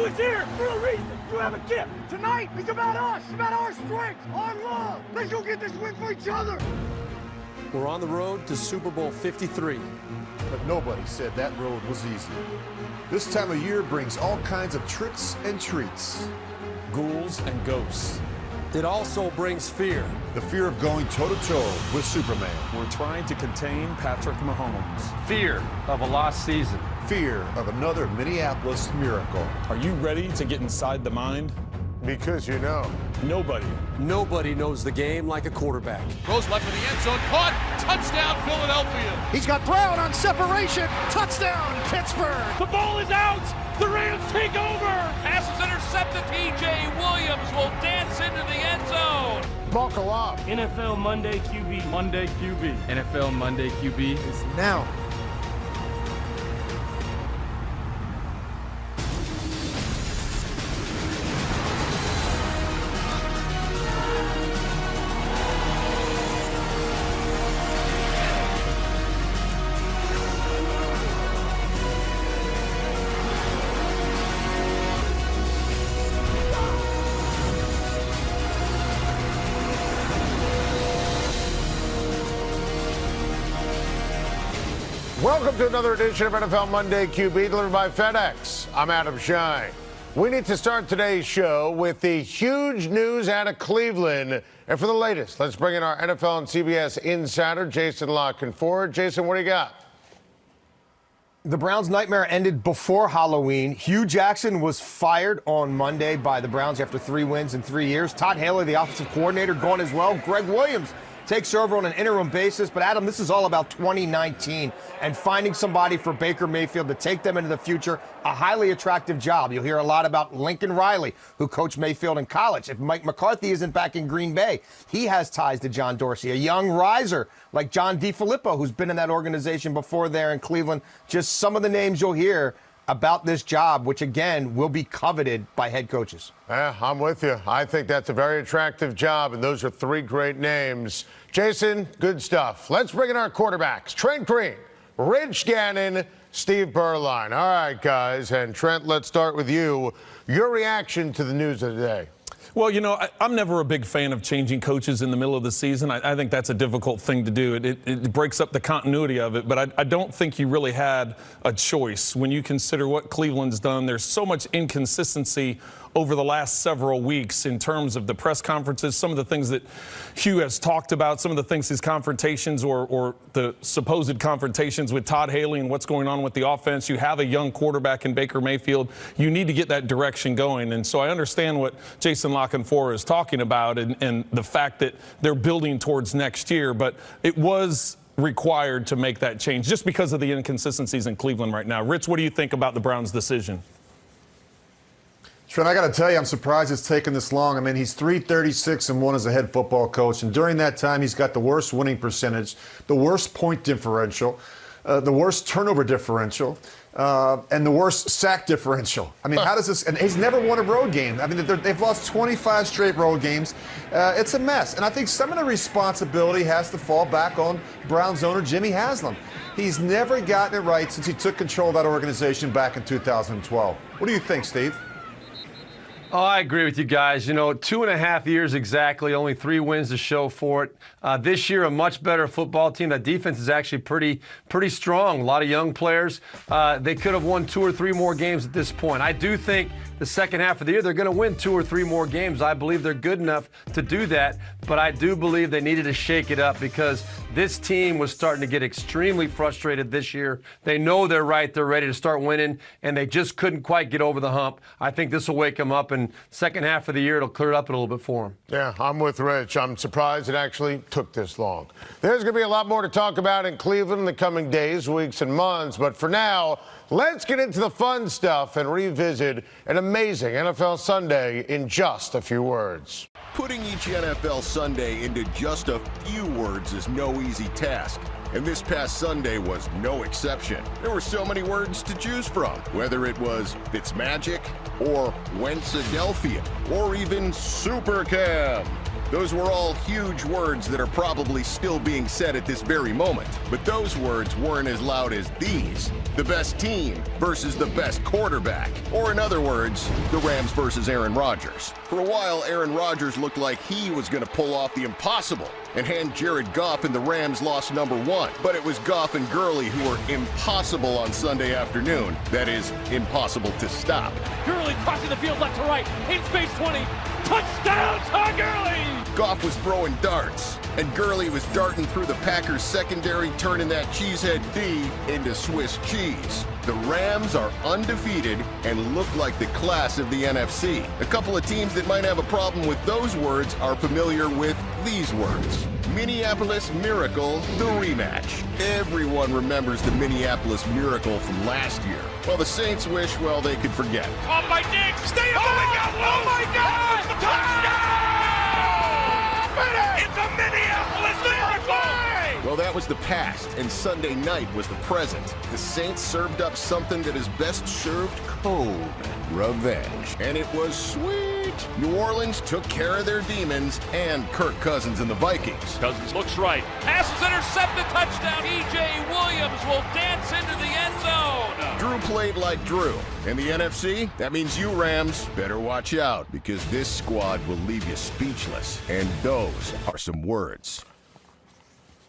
was here for a reason. You have a gift. Tonight, it's about us. It's about our strength, our love. Let's go get this win for each other. We're on the road to Super Bowl 53. But nobody said that road was easy. This time of year brings all kinds of tricks and treats. Ghouls and ghosts. It also brings fear. The fear of going toe-to-toe with Superman. We're trying to contain Patrick Mahomes. Fear of a lost season. Fear of another Minneapolis miracle. Are you ready to get inside the mind? Because you know. Nobody knows the game like a quarterback. Throws left in the end zone, caught, touchdown Philadelphia. He's got Brown on separation. Touchdown, Pittsburgh. The ball is out. The Rams take over. Pass is intercepted. P.J. Williams will dance into the end zone. Buckle up. NFL Monday QB. Monday QB. NFL Monday QB is Now. Welcome to another edition of NFL Monday QB, delivered by FedEx. I'm Adam Shine. We need to start today's show with the huge news out of Cleveland. And for the latest, let's bring in our NFL and CBS insider, Jason Lockenford. Jason, what do you got? The Browns' nightmare ended before Halloween. Hugh Jackson was fired on Monday by the Browns after 3 wins in 3 years. Todd Haley, the offensive coordinator, gone as well. Greg Williams takes over on an interim basis. But, Adam, this is all about 2019 and finding somebody for Baker Mayfield to take them into the future, a highly attractive job. You'll hear a lot about Lincoln Riley, who coached Mayfield in college. If Mike McCarthy isn't back in Green Bay, he has ties to John Dorsey. A young riser like John DeFilippo, who's been in that organization before there in Cleveland. Just some of the names you'll hear about this job, which, again, will be coveted by head coaches. I'm with you. I think that's a very attractive job, and those are 3 great names. Jason, good stuff. Let's bring in our quarterbacks. Trent Green, Rich Gannon, Steve Berline. All right, guys. And, Trent, let's start with you. Your reaction to the news of the day. Well, you know, I'm never a big fan of changing coaches in the middle of the season. I think that's a difficult thing to do. It breaks up the continuity of it. But I don't think you really had a choice when you consider what Cleveland's done. There's so much inconsistency over the last several weeks in terms of the press conferences, some of the things that Hugh has talked about, some of the things his confrontations or the supposed confrontations with Todd Haley and what's going on with the offense. You have a young quarterback in Baker Mayfield. You need to get that direction going. And so I understand what Jason Lockenford is talking about and the fact that they're building towards next year. But it was required to make that change just because of the inconsistencies in Cleveland right now. Rich, what do you think about the Browns' decision? Trent, I got to tell you, I'm surprised it's taken this long. I mean, he's 336-1 as a head football coach, and during that time, he's got the worst winning percentage, the worst point differential, the worst turnover differential, and the worst sack differential. I mean, how does this? And he's never won a road game. I mean, they've lost 25 straight road games. It's a mess, and I think some of the responsibility has to fall back on Browns owner Jimmy Haslam. He's never gotten it right since he took control of that organization back in 2012. What do you think, Steve? Oh, I agree with you guys. You know, 2.5 years exactly, only 3 wins to show for it. This year, a much better football team. That defense is actually pretty strong. A lot of young players. They could have won 2 or 3 more games at this point. I do think the second half of the year, they're going to win 2 or 3 more games. I believe they're good enough to do that, but I do believe they needed to shake it up because this team was starting to get extremely frustrated this year. They know they're right. They're ready to start winning, and they just couldn't quite get over the hump. I think this will wake them up, and second half of the year, it'll clear it up a little bit for them. Yeah, I'm with Rich. I'm surprised it actually took this long. There's going to be a lot more to talk about in Cleveland in the coming days, weeks, and months, but for now, let's get into the fun stuff and revisit an amazing NFL Sunday in just a few words. Putting each NFL Sunday into just a few words is no easy task. And this past Sunday was no exception. There were so many words to choose from, whether it was Fitzmagic, or Wentzadelphia, or even Supercam. Those were all huge words that are probably still being said at this very moment. But those words weren't as loud as these. The best team versus the best quarterback. Or in other words, the Rams versus Aaron Rodgers. For a while, Aaron Rodgers looked like he was going to pull off the impossible and hand Jared Goff and the Rams loss number 1. But it was Goff and Gurley who were impossible on Sunday afternoon. That is, impossible to stop. Gurley crossing the field left to right. In space 20. Touchdown, Todd Gurley! Goff was throwing darts, and Gurley was darting through the Packers' secondary, turning that cheesehead D into Swiss cheese. The Rams are undefeated and look like the class of the NFC. A couple of teams that might have a problem with those words are familiar with these words. Minneapolis Miracle, the rematch. Everyone remembers the Minneapolis Miracle from last year. Well, the Saints wish, well, they could forget. Caught by Diggs. Stay up. Oh, my God. Oh, my God. Touchdown! It's a Minneapolis Miracle! Well, that was the past, and Sunday night was the present. The Saints served up something that is best served cold. Revenge. And it was sweet. New Orleans took care of their demons and Kirk Cousins and the Vikings. Cousins looks right. Passes intercepted. Touchdown. E.J. Williams will dance into the end zone. Drew played like Drew. In the NFC, that means you Rams better watch out because this squad will leave you speechless. And those are some words.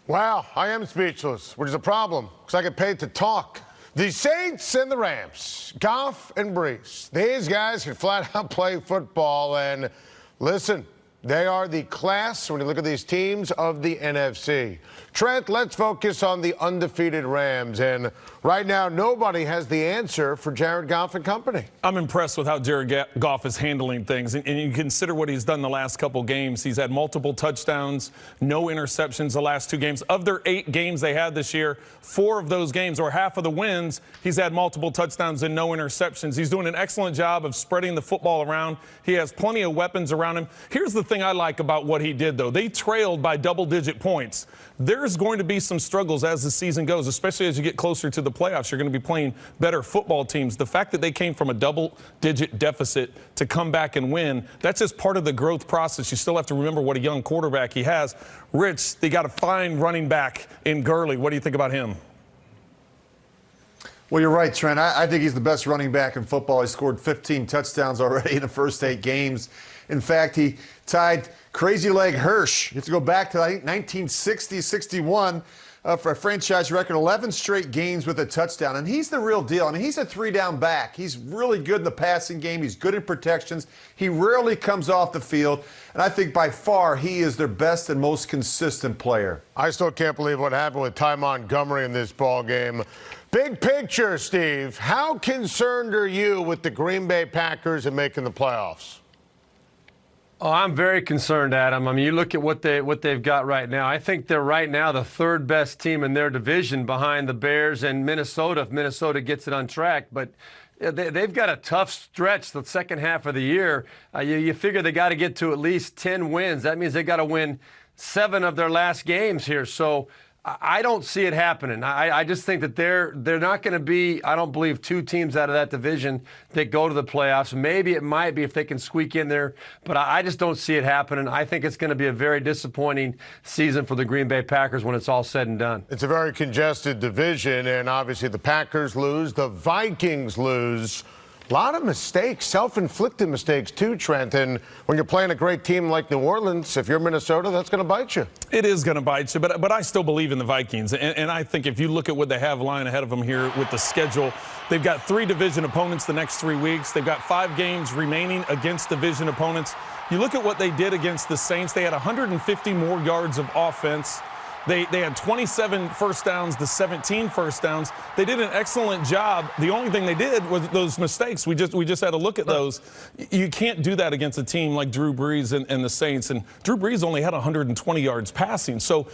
Wow, I am speechless, which is a problem because I get paid to talk. The Saints and the Rams, Goff and Brees. These guys can flat out play football. And listen, they are the class, when you look at these teams, of the NFC. Trent, let's focus on the undefeated Rams. And right now, nobody has the answer for Jared Goff and company. I'm impressed with how Jared Goff is handling things. And you consider what he's done the last couple games. He's had multiple touchdowns, no interceptions the last 2 games. Of their 8 games they had this year, 4 of those games, or half of the wins, he's had multiple touchdowns and no interceptions. He's doing an excellent job of spreading the football around. He has plenty of weapons around him. Here's the thing I like about what he did, though. They trailed by double-digit points. There's going to be some struggles as the season goes, especially as you get closer to the playoffs. You're going to be playing better football teams. The fact that they came from a double-digit deficit to come back and win, that's just part of the growth process. You still have to remember what a young quarterback he has. Rich, they got a fine running back in Gurley. What do you think about him? Well, you're right, Trent. I think he's the best running back in football. He scored 15 touchdowns already in the first 8 games. In fact, he tied Crazy Leg Hirsch. You have to go back to, I think, 1960-61 for a franchise record, 11 straight games with a touchdown. And he's the real deal. I mean, he's a 3-down back. He's really good in the passing game. He's good in protections. He rarely comes off the field. And I think by far he is their best and most consistent player. I still can't believe what happened with Ty Montgomery in this ball game. Big picture, Steve, how concerned are you with the Green Bay Packers and making the playoffs? Oh, I'm very concerned, Adam. I mean, you look at what they've got right now. I think they're right now the 3rd best team in their division behind the Bears and Minnesota if Minnesota gets it on track. But they've got a tough stretch the second half of the year. You figure they got to get to at least 10 wins. That means they got to win 7 of their last games here. So I don't see it happening. I just think that they're not going to be, I don't believe, 2 teams out of that division that go to the playoffs. Maybe it might be if they can squeak in there, but I just don't see it happening. I think it's going to be a very disappointing season for the Green Bay Packers when it's all said and done. It's a very congested division, and obviously the Packers lose, the Vikings lose. A lot of mistakes, self-inflicted mistakes too, Trent. And when you're playing a great team like New Orleans, if you're Minnesota, that's going to bite you. It is going to bite you, but I still believe in the Vikings. And I think if you look at what they have lying ahead of them here with the schedule, they've got 3 division opponents the next 3 weeks. They've got 5 games remaining against division opponents. You look at what they did against the Saints. They had 150 more yards of offense. They had 27 first downs to 17 first downs. They did an excellent job. The only thing they did was those mistakes. We just had to look at those. You can't do that against a team like Drew Brees and the Saints. And Drew Brees only had 120 yards passing. So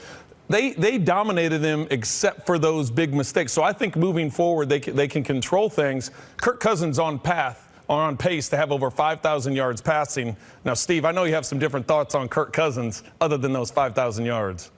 they dominated them except for those big mistakes. So I think moving forward, they can control things. Kirk Cousins on pace to have over 5,000 yards passing. Now, Steve, I know you have some different thoughts on Kirk Cousins other than those 5,000 yards.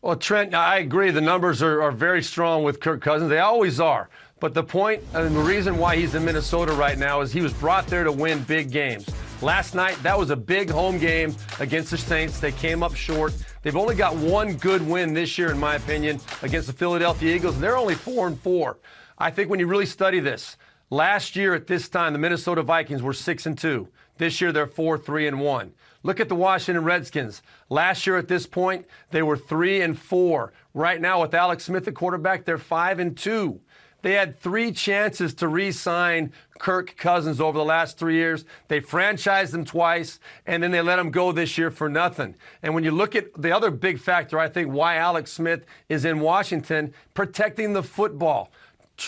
Well, Trent, I agree. The numbers are very strong with Kirk Cousins. They always are. But the point and the reason why he's in Minnesota right now is he was brought there to win big games. Last night, that was a big home game against the Saints. They came up short. They've only got 1 good win this year, in my opinion, against the Philadelphia Eagles, and they're only 4-4. I think when you really study this, last year at this time, the Minnesota Vikings were 6-2. This year, they're 4-3-1. Look at the Washington Redskins. Last year at this point, they were 3-4. Right now, with Alex Smith at quarterback, they're 5-2. They had 3 chances to re-sign Kirk Cousins over the last 3 years. They franchised him twice, and then they let him go this year for nothing. And when you look at the other big factor, I think, why Alex Smith is in Washington, protecting the football.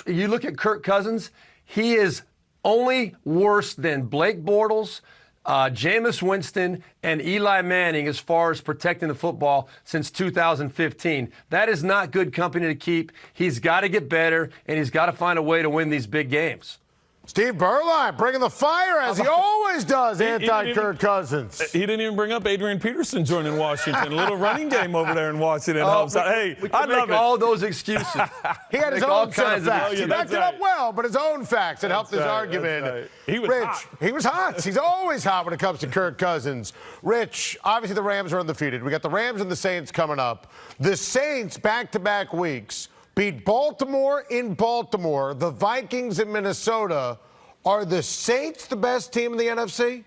You look at Kirk Cousins, he is only worse than Blake Bortles, Jameis Winston, and Eli Manning as far as protecting the football since 2015. That is not good company to keep. He's got to get better, and he's got to find a way to win these big games. Steve Berline bringing the fire, as he always does, anti-Kirk Cousins. He didn't even bring up Adrian Peterson joining Washington. A little running game over there in Washington helps out. Hey, we can make all those excuses. He had his own set of facts. He backed it up well, but his own facts. It helped his argument. Right. He was Rich, hot. he was hot. He's always hot when it comes to Kirk Cousins. Rich, obviously the Rams are undefeated. We got the Rams and the Saints coming up. The Saints, back-to-back weeks, beat Baltimore in Baltimore, the Vikings in Minnesota. Are the Saints the best team in the NFC?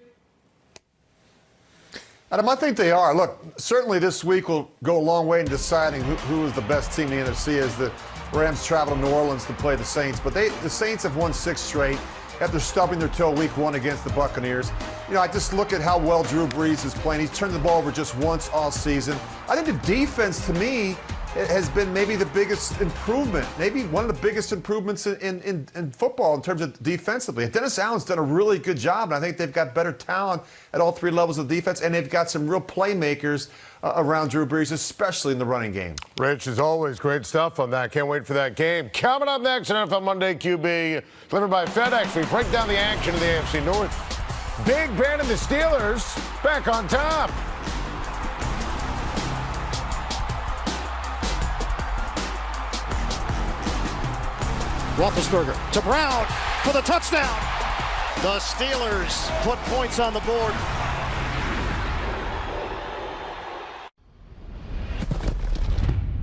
Adam, I think they are. Look, certainly this week will go a long way in deciding who is the best team in the NFC as the Rams travel to New Orleans to play the Saints. But the Saints have won 6 straight after stubbing their toe week 1 against the Buccaneers. You know, I just look at how well Drew Brees is playing. He's turned the ball over just once all season. I think the defense, to me, has been maybe the biggest improvement, maybe one of the biggest improvements in football in terms of defensively. Dennis Allen's done a really good job, and I think they've got better talent at all 3 levels of defense, and they've got some real playmakers around Drew Brees, especially in the running game. Rich, as always, great stuff on that. Can't wait for that game. Coming up next on NFL Monday QB, delivered by FedEx, we break down the action in the AFC North. Big Ben and the Steelers back on top. Roethlisberger to Brown for the touchdown. The Steelers put points on the board.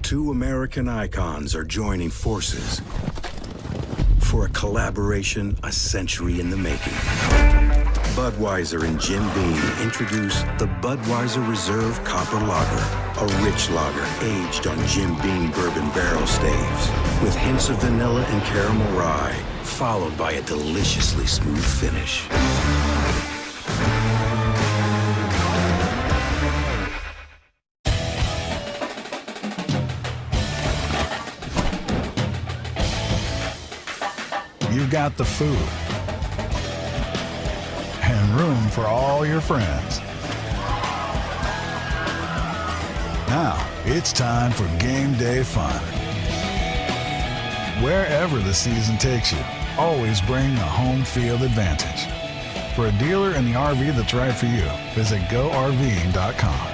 Two American icons are joining forces for a collaboration a century in the making. Budweiser and Jim Beam introduce the Budweiser Reserve Copper Lager, a rich lager aged on Jim Beam bourbon barrel staves with hints of vanilla and caramel rye, followed by a deliciously smooth finish. You've got the food and room for all your friends. Now it's time for game day fun. Wherever the season takes you, always bring a home field advantage. For a dealer in the RV that's right for you, visit GoRVing.com.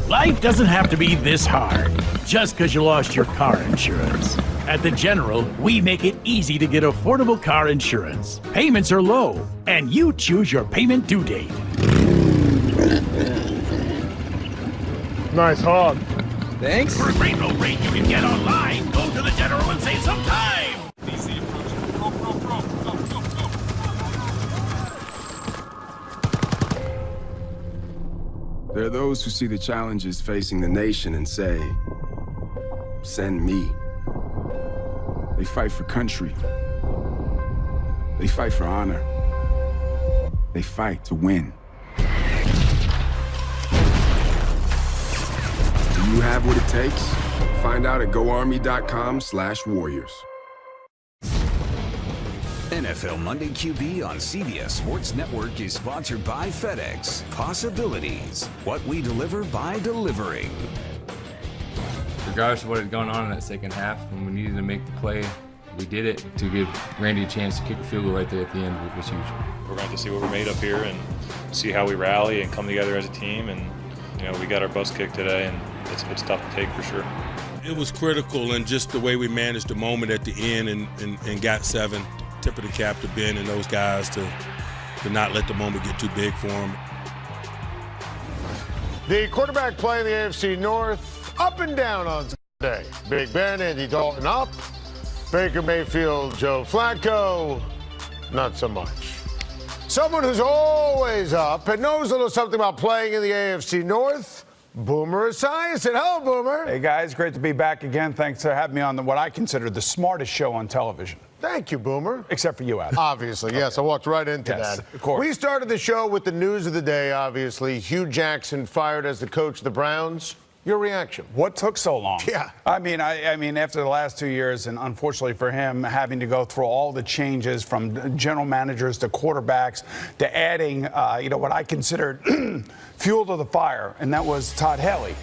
Life doesn't have to be this hard just because you lost your car insurance. At The General, we make it easy to get affordable car insurance. Payments are low, and you choose your payment due date. Nice hog. Thanks. For a great low rate you can get online, go to The General and save some time. There are those who see the challenges facing the nation and say, send me. They fight for country. They fight for honor. They fight to win. Do you have what it takes? Find out at GoArmy.com/warriors. NFL Monday QB on CBS Sports Network is sponsored by FedEx. Possibilities. What we deliver by delivering. Regardless of what had gone on in that second half, when we needed to make the play, we did it to give Randy a chance to kick a field goal right there at the end, which was huge. We're going to see what we're made of here and see how we rally and come together as a team. And, you know, we got our butts kicked today, and it's tough to take for sure. It was critical in just the way we managed the moment at the end and got 7. Tip of the cap to Ben and those guys to not let the moment get too big for them. The quarterback play in the AFC North, up and down on Sunday. Big Ben, Andy Dalton up. Baker Mayfield, Joe Flacco, not so much. Someone who's always up and knows a little something about playing in the AFC North, Boomer Esiason. Hello, Boomer. Hey, guys. Great to be back again. Thanks for having me on what I consider the smartest show on television. Thank you, Boomer. Except for you, Adam. Obviously, yes. I walked right into that. Of course. We started the show with the news of the day, obviously. Hugh Jackson fired as the coach of the Browns. Your reaction? What took so long? Yeah. I mean, after the last 2 years, and unfortunately for him, having to go through all the changes from general managers to quarterbacks to adding, what I considered fuel to the fire, and that was Todd Haley.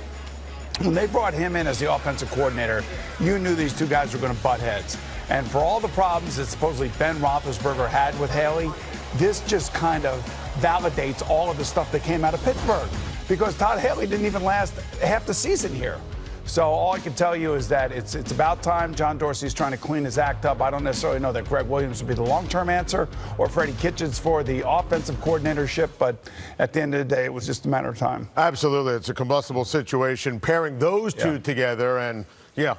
When they brought him in as the offensive coordinator, you knew these two guys were going to butt heads. And for all the problems that supposedly Ben Roethlisberger had with Haley, this just kind of validates all of the stuff that came out of Pittsburgh. Because Todd Haley didn't even last half the season here. So all I can tell you is that it's about time. John Dorsey's trying to clean his act up. I don't necessarily know that Greg Williams would be the long-term answer or Freddie Kitchens for the offensive coordinatorship, but at the end of the day, it was just a matter of time. Absolutely. It's a combustible situation. Pairing those two together and,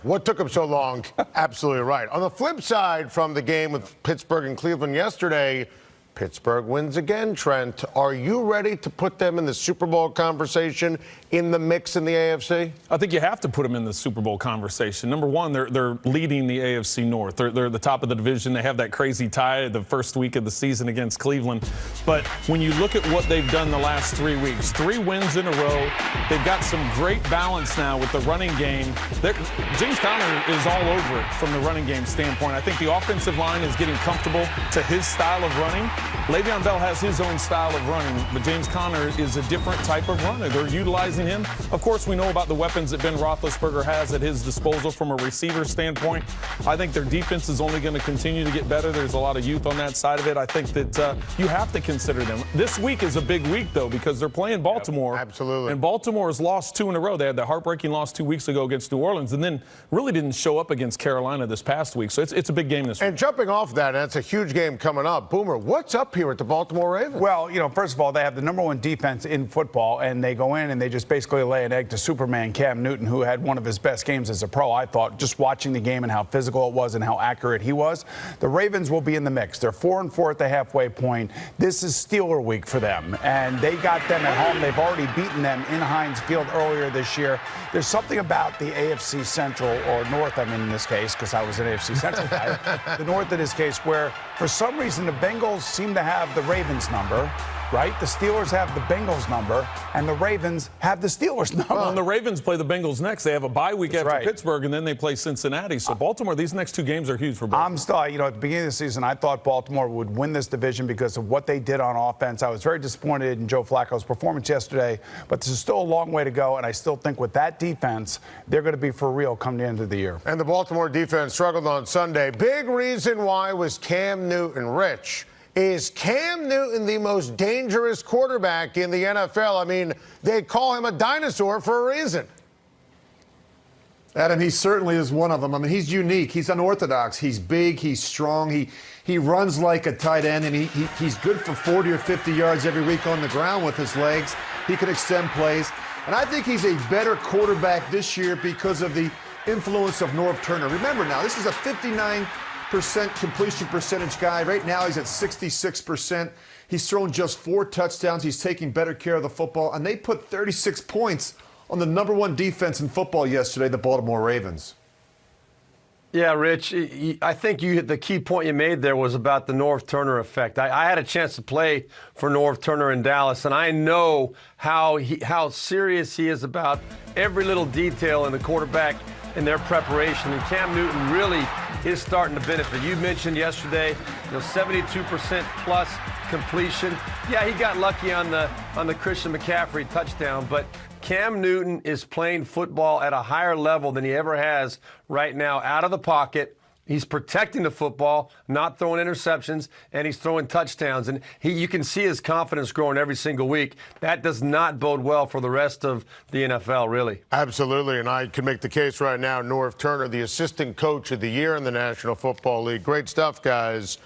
what took them so long? Absolutely right. On the flip side from the game with Pittsburgh and Cleveland yesterday, Pittsburgh wins again, Trent. Are you ready to put them in the Super Bowl conversation, in the mix in the AFC? I think you have to put them in the Super Bowl conversation. Number one, they're leading the AFC North. They're the top of the division. They have that crazy tie the first week of the season against Cleveland. But when you look at what they've done the last 3 weeks, 3 wins in a row. They've got some great balance now with the running game. James Conner is all over it from the running game standpoint. I think the offensive line is getting comfortable to his style of running. Le'Veon Bell has his own style of running, but James Conner is a different type of runner. They're utilizing him. Of course, we know about the weapons that Ben Roethlisberger has at his disposal from a receiver standpoint. I think their defense is only going to continue to get better. There's a lot of youth on that side of it. I think that you have to consider them. This week is a big week, though, because they're playing Baltimore. Absolutely. And Baltimore has lost 2 in a row. They had the heartbreaking loss 2 weeks ago against New Orleans, and then really didn't show up against Carolina this past week. So it's a big game this week. And jumping off that, that's a huge game coming up. Boomer, what's up here at the Baltimore Ravens? Well, first of all, they have the #1 defense in football, and they go in and they just basically lay an egg to Superman Cam Newton, who had one of his best games as a pro, I thought, just watching the game and how physical it was and how accurate he was. The Ravens will be in the mix. They're 4-4 at the halfway point. This is Steeler week for them, and they got them at home. They've already beaten them in Heinz Field earlier this year. There's something about the AFC Central, or North, in this case, because I was an AFC Central guy, the North in this case, where for some reason the Bengals seem to have the Ravens number, right? The Steelers have the Bengals number, and the Ravens have the Steelers number. Well, and the Ravens play the Bengals next. They have a bye week after Pittsburgh, and then they play Cincinnati. So Baltimore, these next 2 games are huge for Baltimore. I'm still, at the beginning of the season, I thought Baltimore would win this division because of what they did on offense. I was very disappointed in Joe Flacco's performance yesterday, but there's still a long way to go, and I still think with that defense, they're going to be for real come the end of the year. And the Baltimore defense struggled on Sunday. Big reason why was Cam Newton. Rich, is Cam Newton the most dangerous quarterback in the NFL? They call him a dinosaur for a reason. Adam, he certainly is one of them. He's unique. He's unorthodox. He's big. He's strong. He runs like a tight end, and he's good for 40 or 50 yards every week on the ground with his legs. He can extend plays. And I think he's a better quarterback this year because of the influence of Norv Turner. Remember now, this is a 59% completion percentage guy. Right now he's at 66%. He's thrown just 4 touchdowns. He's taking better care of the football. And they put 36 points on the #1 defense in football yesterday, the Baltimore Ravens. Yeah, Rich, I think the key point you made there was about the Norv Turner effect. I had a chance to play for Norv Turner in Dallas, and I know how serious he is about every little detail in the quarterback and their preparation. And Cam Newton really is starting to benefit. You mentioned yesterday, 72% plus completion. Yeah, he got lucky on the Christian McCaffrey touchdown, but Cam Newton is playing football at a higher level than he ever has right now, out of the pocket. He's protecting the football, not throwing interceptions, and he's throwing touchdowns. And you can see his confidence growing every single week. That does not bode well for the rest of the NFL, really. Absolutely, and I can make the case right now, Norv Turner, the assistant coach of the year in the National Football League. Great stuff, guys.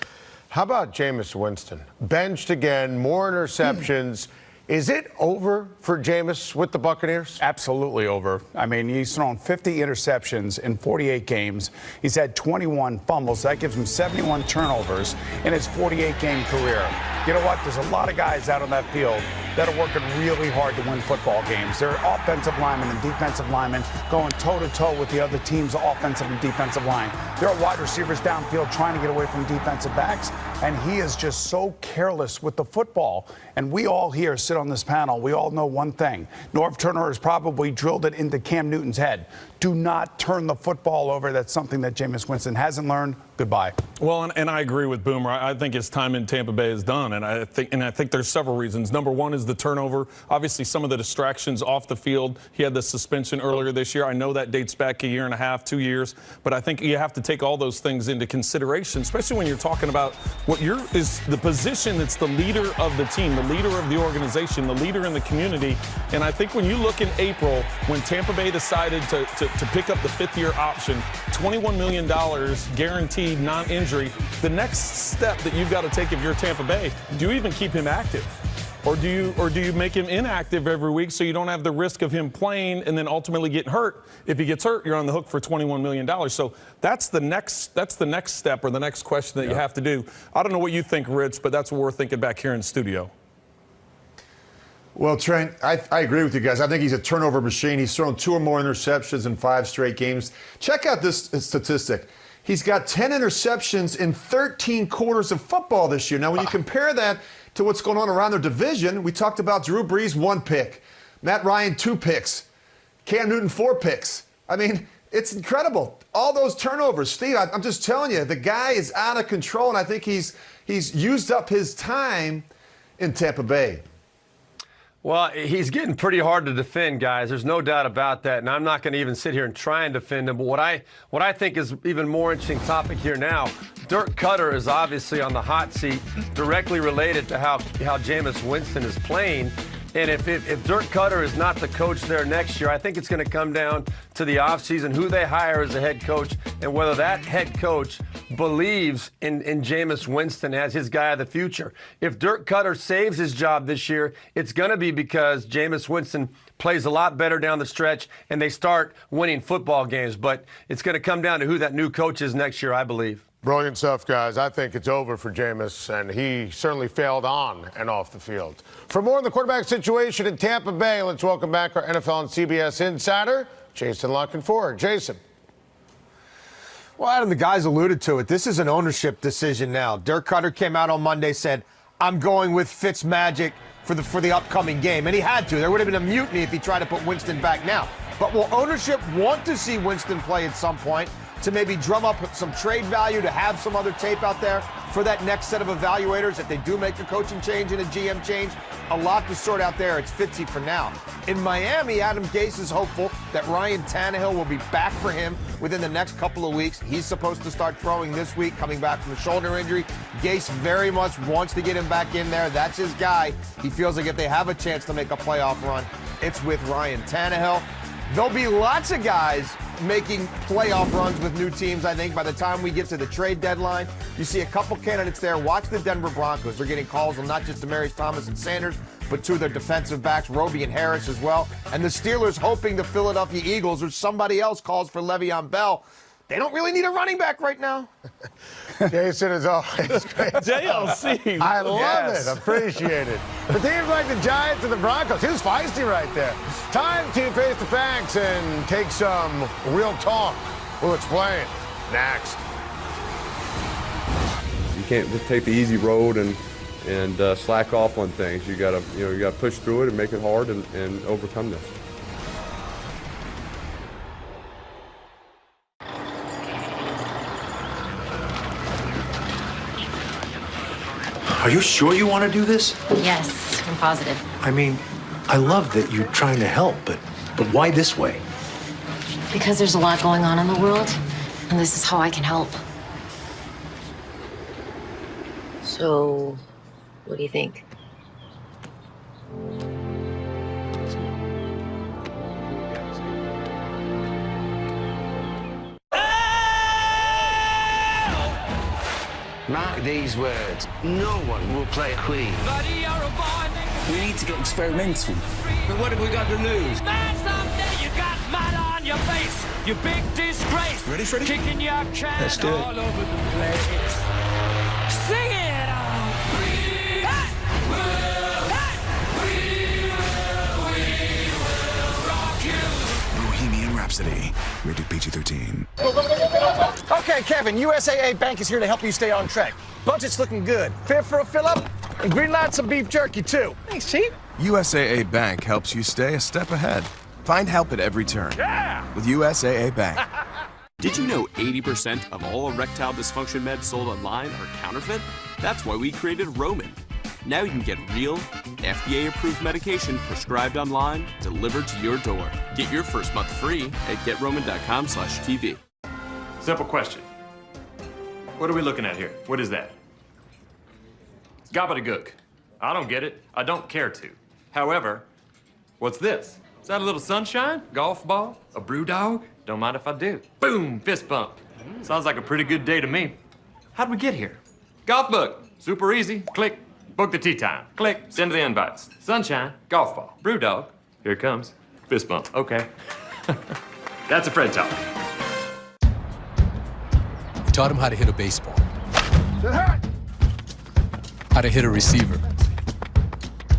How about Jameis Winston? Benched again, more interceptions. Is it over for Jameis with the Buccaneers? Absolutely over. I mean, he's thrown 50 interceptions in 48 games. He's had 21 fumbles. That gives him 71 turnovers in his 48-game career. You know what? There's a lot of guys out on that field that are working really hard to win football games. They're offensive linemen and defensive linemen going toe-to-toe with the other team's offensive and defensive line. There are wide receivers downfield trying to get away from defensive backs, and he is just so careless with the football. And we all here sit on this panel. We all know one thing. Norv Turner has probably drilled it into Cam Newton's head. Do not turn the football over. That's something that Jameis Winston hasn't learned. Goodbye. Well, and I agree with Boomer. I think his time in Tampa Bay is done, and I think there's several reasons. Number one is the turnover. Obviously, some of the distractions off the field. He had the suspension earlier this year. I know that dates back a year and a half, 2 years, but I think you have to take all those things into consideration, especially when you're talking about is the position that's the leader of the team, the leader of the organization, the leader in the community. And I think when you look in April, when Tampa Bay decided to pick up the fifth-year option, $21 million guaranteed non-injury, the next step that you've got to take if you're Tampa Bay, do you even keep him active? Or do you make him inactive every week so you don't have the risk of him playing and then ultimately getting hurt? If he gets hurt, you're on the hook for $21 million. So that's the next step or the next question that you have to do. I don't know what you think, Rich, but that's what we're thinking back here in studio. Well, Trent, I agree with you guys. I think he's a turnover machine. He's thrown 2 or more interceptions in 5 straight games. Check out this statistic. He's got 10 interceptions in 13 quarters of football this year. Now, when you compare that to what's going on around their division, we talked about Drew Brees, 1 pick. Matt Ryan, 2 picks. Cam Newton, 4 picks. I mean, it's incredible. All those turnovers. Steve, I'm just telling you, the guy is out of control, and I think he's used up his time in Tampa Bay. Well, he's getting pretty hard to defend, guys. There's no doubt about that, and I'm not going to even sit here and try and defend him. But what I think is even more interesting topic here now, Dirk Cutter is obviously on the hot seat, directly related to how Jameis Winston is playing. And if Dirk Cutter is not the coach there next year, I think it's going to come down to the offseason, who they hire as a head coach, and whether that head coach believes in Jameis Winston as his guy of the future. If Dirk Cutter saves his job this year, it's going to be because Jameis Winston plays a lot better down the stretch and they start winning football games. But it's going to come down to who that new coach is next year, I believe. Brilliant stuff, guys. I think it's over for Jameis, and he certainly failed on and off the field. For more on the quarterback situation in Tampa Bay, let's welcome back our NFL and CBS insider, Jason La Canfora. Jason. Well, Adam, the guys alluded to it. This is an ownership decision now. Dirk Cutter came out on Monday, said, I'm going with Fitzmagic for the upcoming game. And he had to. There would have been a mutiny if he tried to put Winston back now. But will ownership want to see Winston play at some point to maybe drum up some trade value, to have some other tape out there for that next set of evaluators if they do make a coaching change and a GM change? A lot to sort out there. It's Fitzy for now. In Miami, Adam Gase is hopeful that Ryan Tannehill will be back for him within the next couple of weeks. He's supposed to start throwing this week, coming back from a shoulder injury. Gase very much wants to get him back in there. That's his guy. He feels like if they have a chance to make a playoff run, it's with Ryan Tannehill. There'll be lots of guys making playoff runs with new teams, I think, by the time we get to the trade deadline. You see a couple candidates there. Watch the Denver Broncos. They're getting calls on not just Demaryius Thomas and Sanders, but 2 of their defensive backs, Roby and Harris as well. And the Steelers hoping the Philadelphia Eagles or somebody else calls for Le'Veon Bell. They don't really need a running back right now. Jason is always great. JLC. I love it. Appreciate it. For teams like the Giants and the Broncos, he's feisty right there. Time to face the facts and take some real talk. We'll explain next. You can't just take the easy road and slack off on things. You gotta push through it and make it hard and overcome this. Are you sure you want to do this? Yes, I'm positive. I mean, I love that you're trying to help, but why this way? Because there's a lot going on in the world, and this is how I can help. So, what do you think? Mark these words. No one will play Queen. Buddy, you're a boy, We need to get experimental. But what have we got to lose? Man, someday you got mud on your face. You big disgrace. Ready, Freddie? Kicking your can Let's do it. all over the place. Sing it out. Bohemian Rhapsody. Rated PG-13. Okay, Kevin, USAA Bank is here to help you stay on track. Budget's looking good. Fit for a fill-up? And green light some beef jerky, too. Thanks, Chief. USAA Bank helps you stay a step ahead. Find help at every turn. Yeah! With USAA Bank. Did you know 80% of all erectile dysfunction meds sold online are counterfeit? That's why we created Roman. Now you can get real, FDA-approved medication prescribed online, delivered to your door. Get your first month free at GetRoman.com/TV. Simple question. What are we looking at here? What is that? Gobbledygook. I don't get it. I don't care to. However, what's this? Is that a little sunshine? Golf ball? A brew dog? Don't mind if I do. Boom! Fist bump. Sounds like a pretty good day to me. How'd we get here? Golf book. Super easy. Click. Book the tee time. Click. Send the invites. Sunshine. Golf ball. Brew dog. Here it comes. Fist bump. Okay. That's a Fred talk. We taught him how to hit a baseball. How to hit a receiver.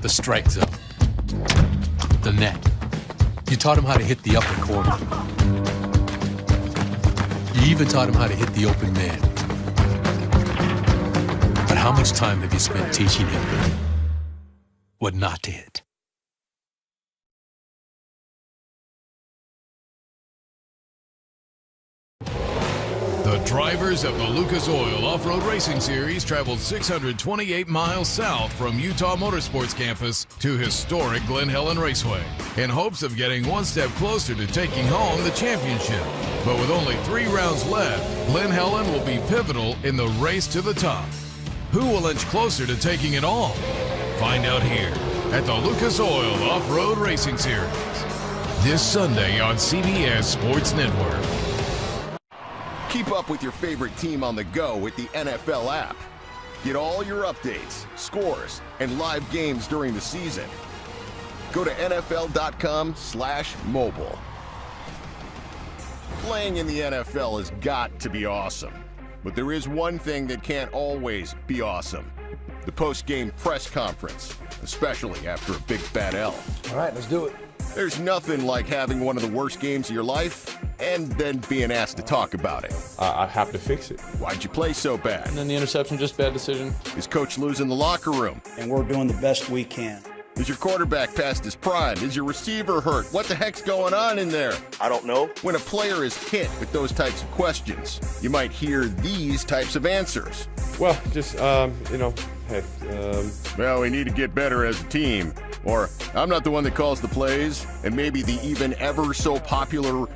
The strike zone. The net. You taught him how to hit the upper corner. You even taught him how to hit the open man. But how much time have you spent teaching him what not to hit? The drivers of the Lucas Oil Off-Road Racing Series traveled 628 miles south from Utah Motorsports Campus to historic Glen Helen Raceway in hopes of getting one step closer to taking home the championship. But with only 3 rounds left, Glen Helen will be pivotal in the race to the top. Who will inch closer to taking it all? Find out here at the Lucas Oil Off-Road Racing Series. This Sunday on CBS Sports Network. Keep up with your favorite team on the go with the NFL app. Get all your updates, scores, and live games during the season. Go to NFL.com/mobile. Playing in the NFL has got to be awesome. But there is one thing that can't always be awesome. The post-game press conference, especially after a big fat L. All right, let's do it. There's nothing like having one of the worst games of your life and then being asked to talk about it. I have to fix it. Why'd you play so bad? And then the interception, just bad decision. Is coach losing the locker room? And we're doing the best we can. Is your quarterback past his prime? Is your receiver hurt? What the heck's going on in there? I don't know. When a player is hit with those types of questions, you might hear these types of answers. Well, just, hey. Well, we need to get better as a team. Or, I'm not the one that calls the plays. And maybe the even ever so popular,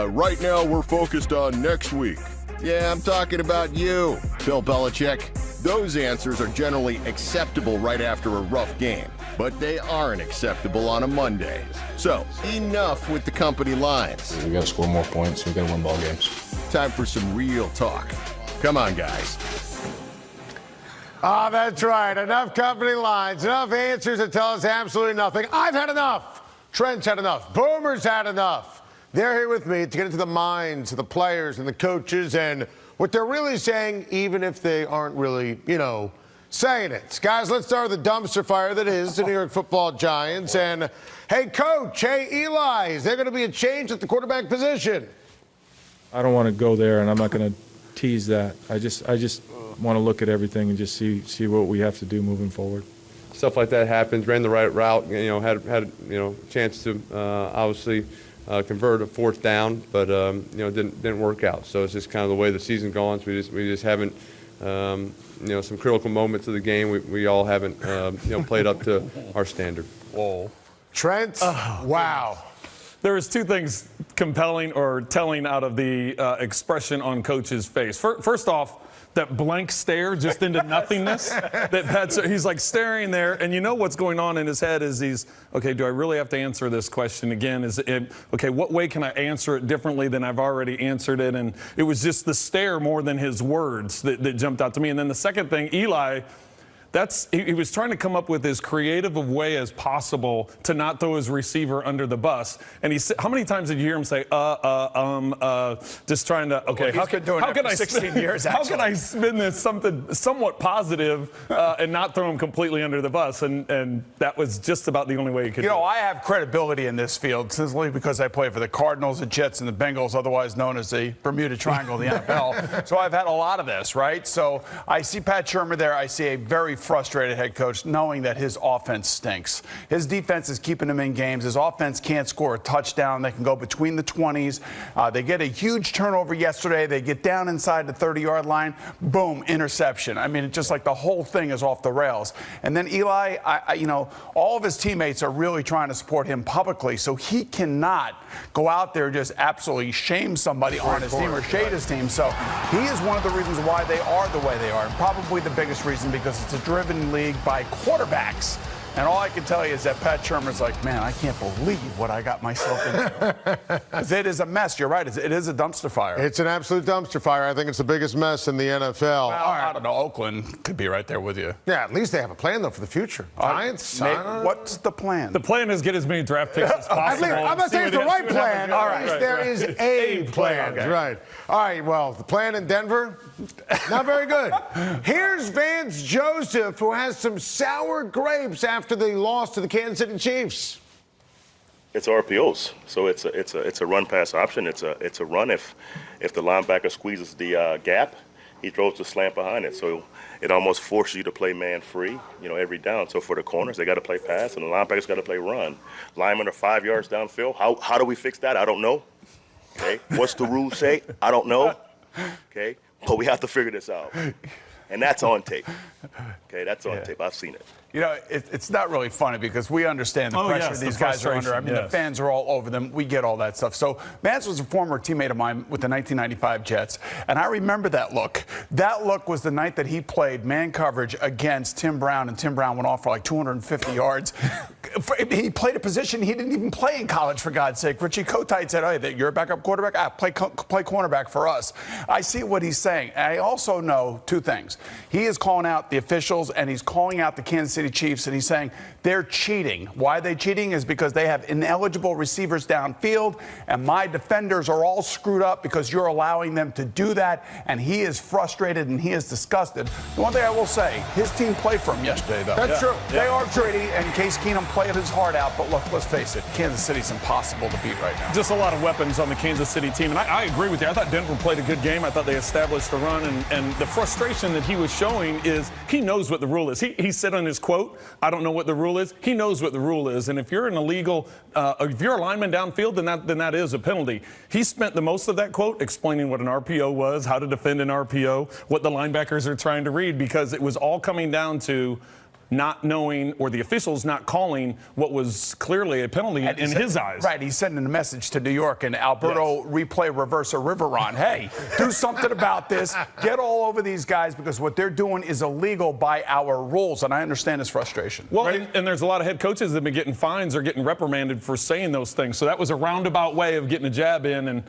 right now we're focused on next week. Yeah, I'm talking about you, Bill Belichick. Those answers are generally acceptable right after a rough game, but they aren't acceptable on a Monday. So, enough with the company lines. We got to score more points. We got to win ball games. Time for some real talk. Come on, guys. Ah, that's right. Enough company lines, enough answers that tell us absolutely nothing. I've had enough. Trent's had enough. Boomer's had enough. They're here with me to get into the minds of the players and the coaches and what they're really saying, even if they aren't really, saying it. Guys, let's start with the dumpster fire that is the New York Football Giants. And, hey, Coach, hey, Eli, is there going to be a change at the quarterback position? I don't want to go there, and I'm not going to tease that. I just want to look at everything and just see what we have to do moving forward. Stuff like that happens. Ran the right route. Had a chance to obviously convert a 4th down, but didn't work out. So it's just kind of the way the season goes. We just haven't some critical moments of the game. We all haven't played up to our standard. Whoa, Trent! Wow. There was 2 things compelling or telling out of the expression on Coach's face. First off, that blank stare just into nothingness. He's like staring there, and you know what's going on in his head is okay, do I really have to answer this question again? Okay, what way can I answer it differently than I've already answered it? And it was just the stare more than his words that jumped out to me. And then the second thing, Eli, he was trying to come up with as creative a way as possible to not throw his receiver under the bus. And he said, how many times did you hear him say, just trying to, okay, well, how can I 16 years, how can I spin this something somewhat positive and not throw him completely under the bus? And that was just about the only way he could do it. I have credibility in this field simply because I play for the Cardinals, the Jets, and the Bengals, otherwise known as the Bermuda Triangle of the NFL. So I've had a lot of this, right? So I see Pat Shurmur there. I see a very frustrated head coach knowing that his offense stinks. His defense is keeping him in games. His offense can't score a touchdown. They can go between the 20s. They get a huge turnover yesterday. They get down inside the 30-yard line. Boom, interception. I mean, it's just like the whole thing is off the rails. And then Eli, all of his teammates are really trying to support him publicly, so he cannot go out there and just absolutely shame somebody on his team or shade his team. So he is one of the reasons why they are the way they are, and probably the biggest reason because it's a driven league by quarterbacks. And all I can tell you is that Pat Shurmur's like, man, I can't believe what I got myself into. 'Cause it is a mess. You're right. It is a dumpster fire. It's an absolute dumpster fire. I think it's the biggest mess in the NFL. Well, I don't know. Oakland could be right there with you. Yeah, at least they have a plan, though, for the future. Giants? What's the plan? The plan is get as many draft picks as possible. I'm not saying it's the right plan. All right. There is a plan. Okay. Right. All right, well, the plan in Denver, not very good. Here's Vance Joseph, who has some sour grapes after the loss to the Kansas City Chiefs. It's RPOs, so it's a run pass option. It's a run if the linebacker squeezes the gap, he throws the slant behind it. So it almost forces you to play man free, every down. So for the corners, they got to play pass, and the linebackers got to play run. Linemen are 5 yards downfield. How do we fix that? I don't know. Okay, what's the rule say? I don't know. Okay, but we have to figure this out, and that's on tape. Okay, that's on tape. I've seen it. It's not really funny because we understand the pressure these guys are under. I mean, the fans are all over them. We get all that stuff. So Vance was a former teammate of mine with the 1995 Jets, and I remember that look. That look was the night that he played man coverage against Tim Brown, and Tim Brown went off for like 250 yards. He played a position he didn't even play in college, for God's sake. Richie Kotite said, "Hey, you're a backup quarterback? Play cornerback for us." I see what he's saying. And I also know two things. He is calling out the officials, and he's calling out the Kansas City Chiefs, and he's saying they're cheating. Why they cheating is because they have ineligible receivers downfield, and my defenders are all screwed up because you're allowing them to do that, and he is frustrated and he is disgusted. The one thing I will say, his team played for him yesterday, though. That's true. They are gritty, and Case Keenum played his heart out, but look, let's face it, Kansas City's impossible to beat right now. Just a lot of weapons on the Kansas City team, and I agree with you. I thought Denver played a good game. I thought they established the run, and the frustration that he was showing is he knows what the rule is. He said on his quote, I don't know what the rule is. He knows what the rule is, and if you're an illegal, if you're a lineman downfield, then that is a penalty. He spent the most of that quote explaining what an RPO was, how to defend an RPO, what the linebackers are trying to read, because it was all coming down to not knowing, or the officials not calling what was clearly a penalty in his eyes. Right, he's sending a message to New York and Alberto replay reverse or river run. Hey, do something about this. Get all over these guys because what they're doing is illegal by our rules, and I understand his frustration. Well, and there's a lot of head coaches that have been getting fines or getting reprimanded for saying those things. So that was a roundabout way of getting a jab in, and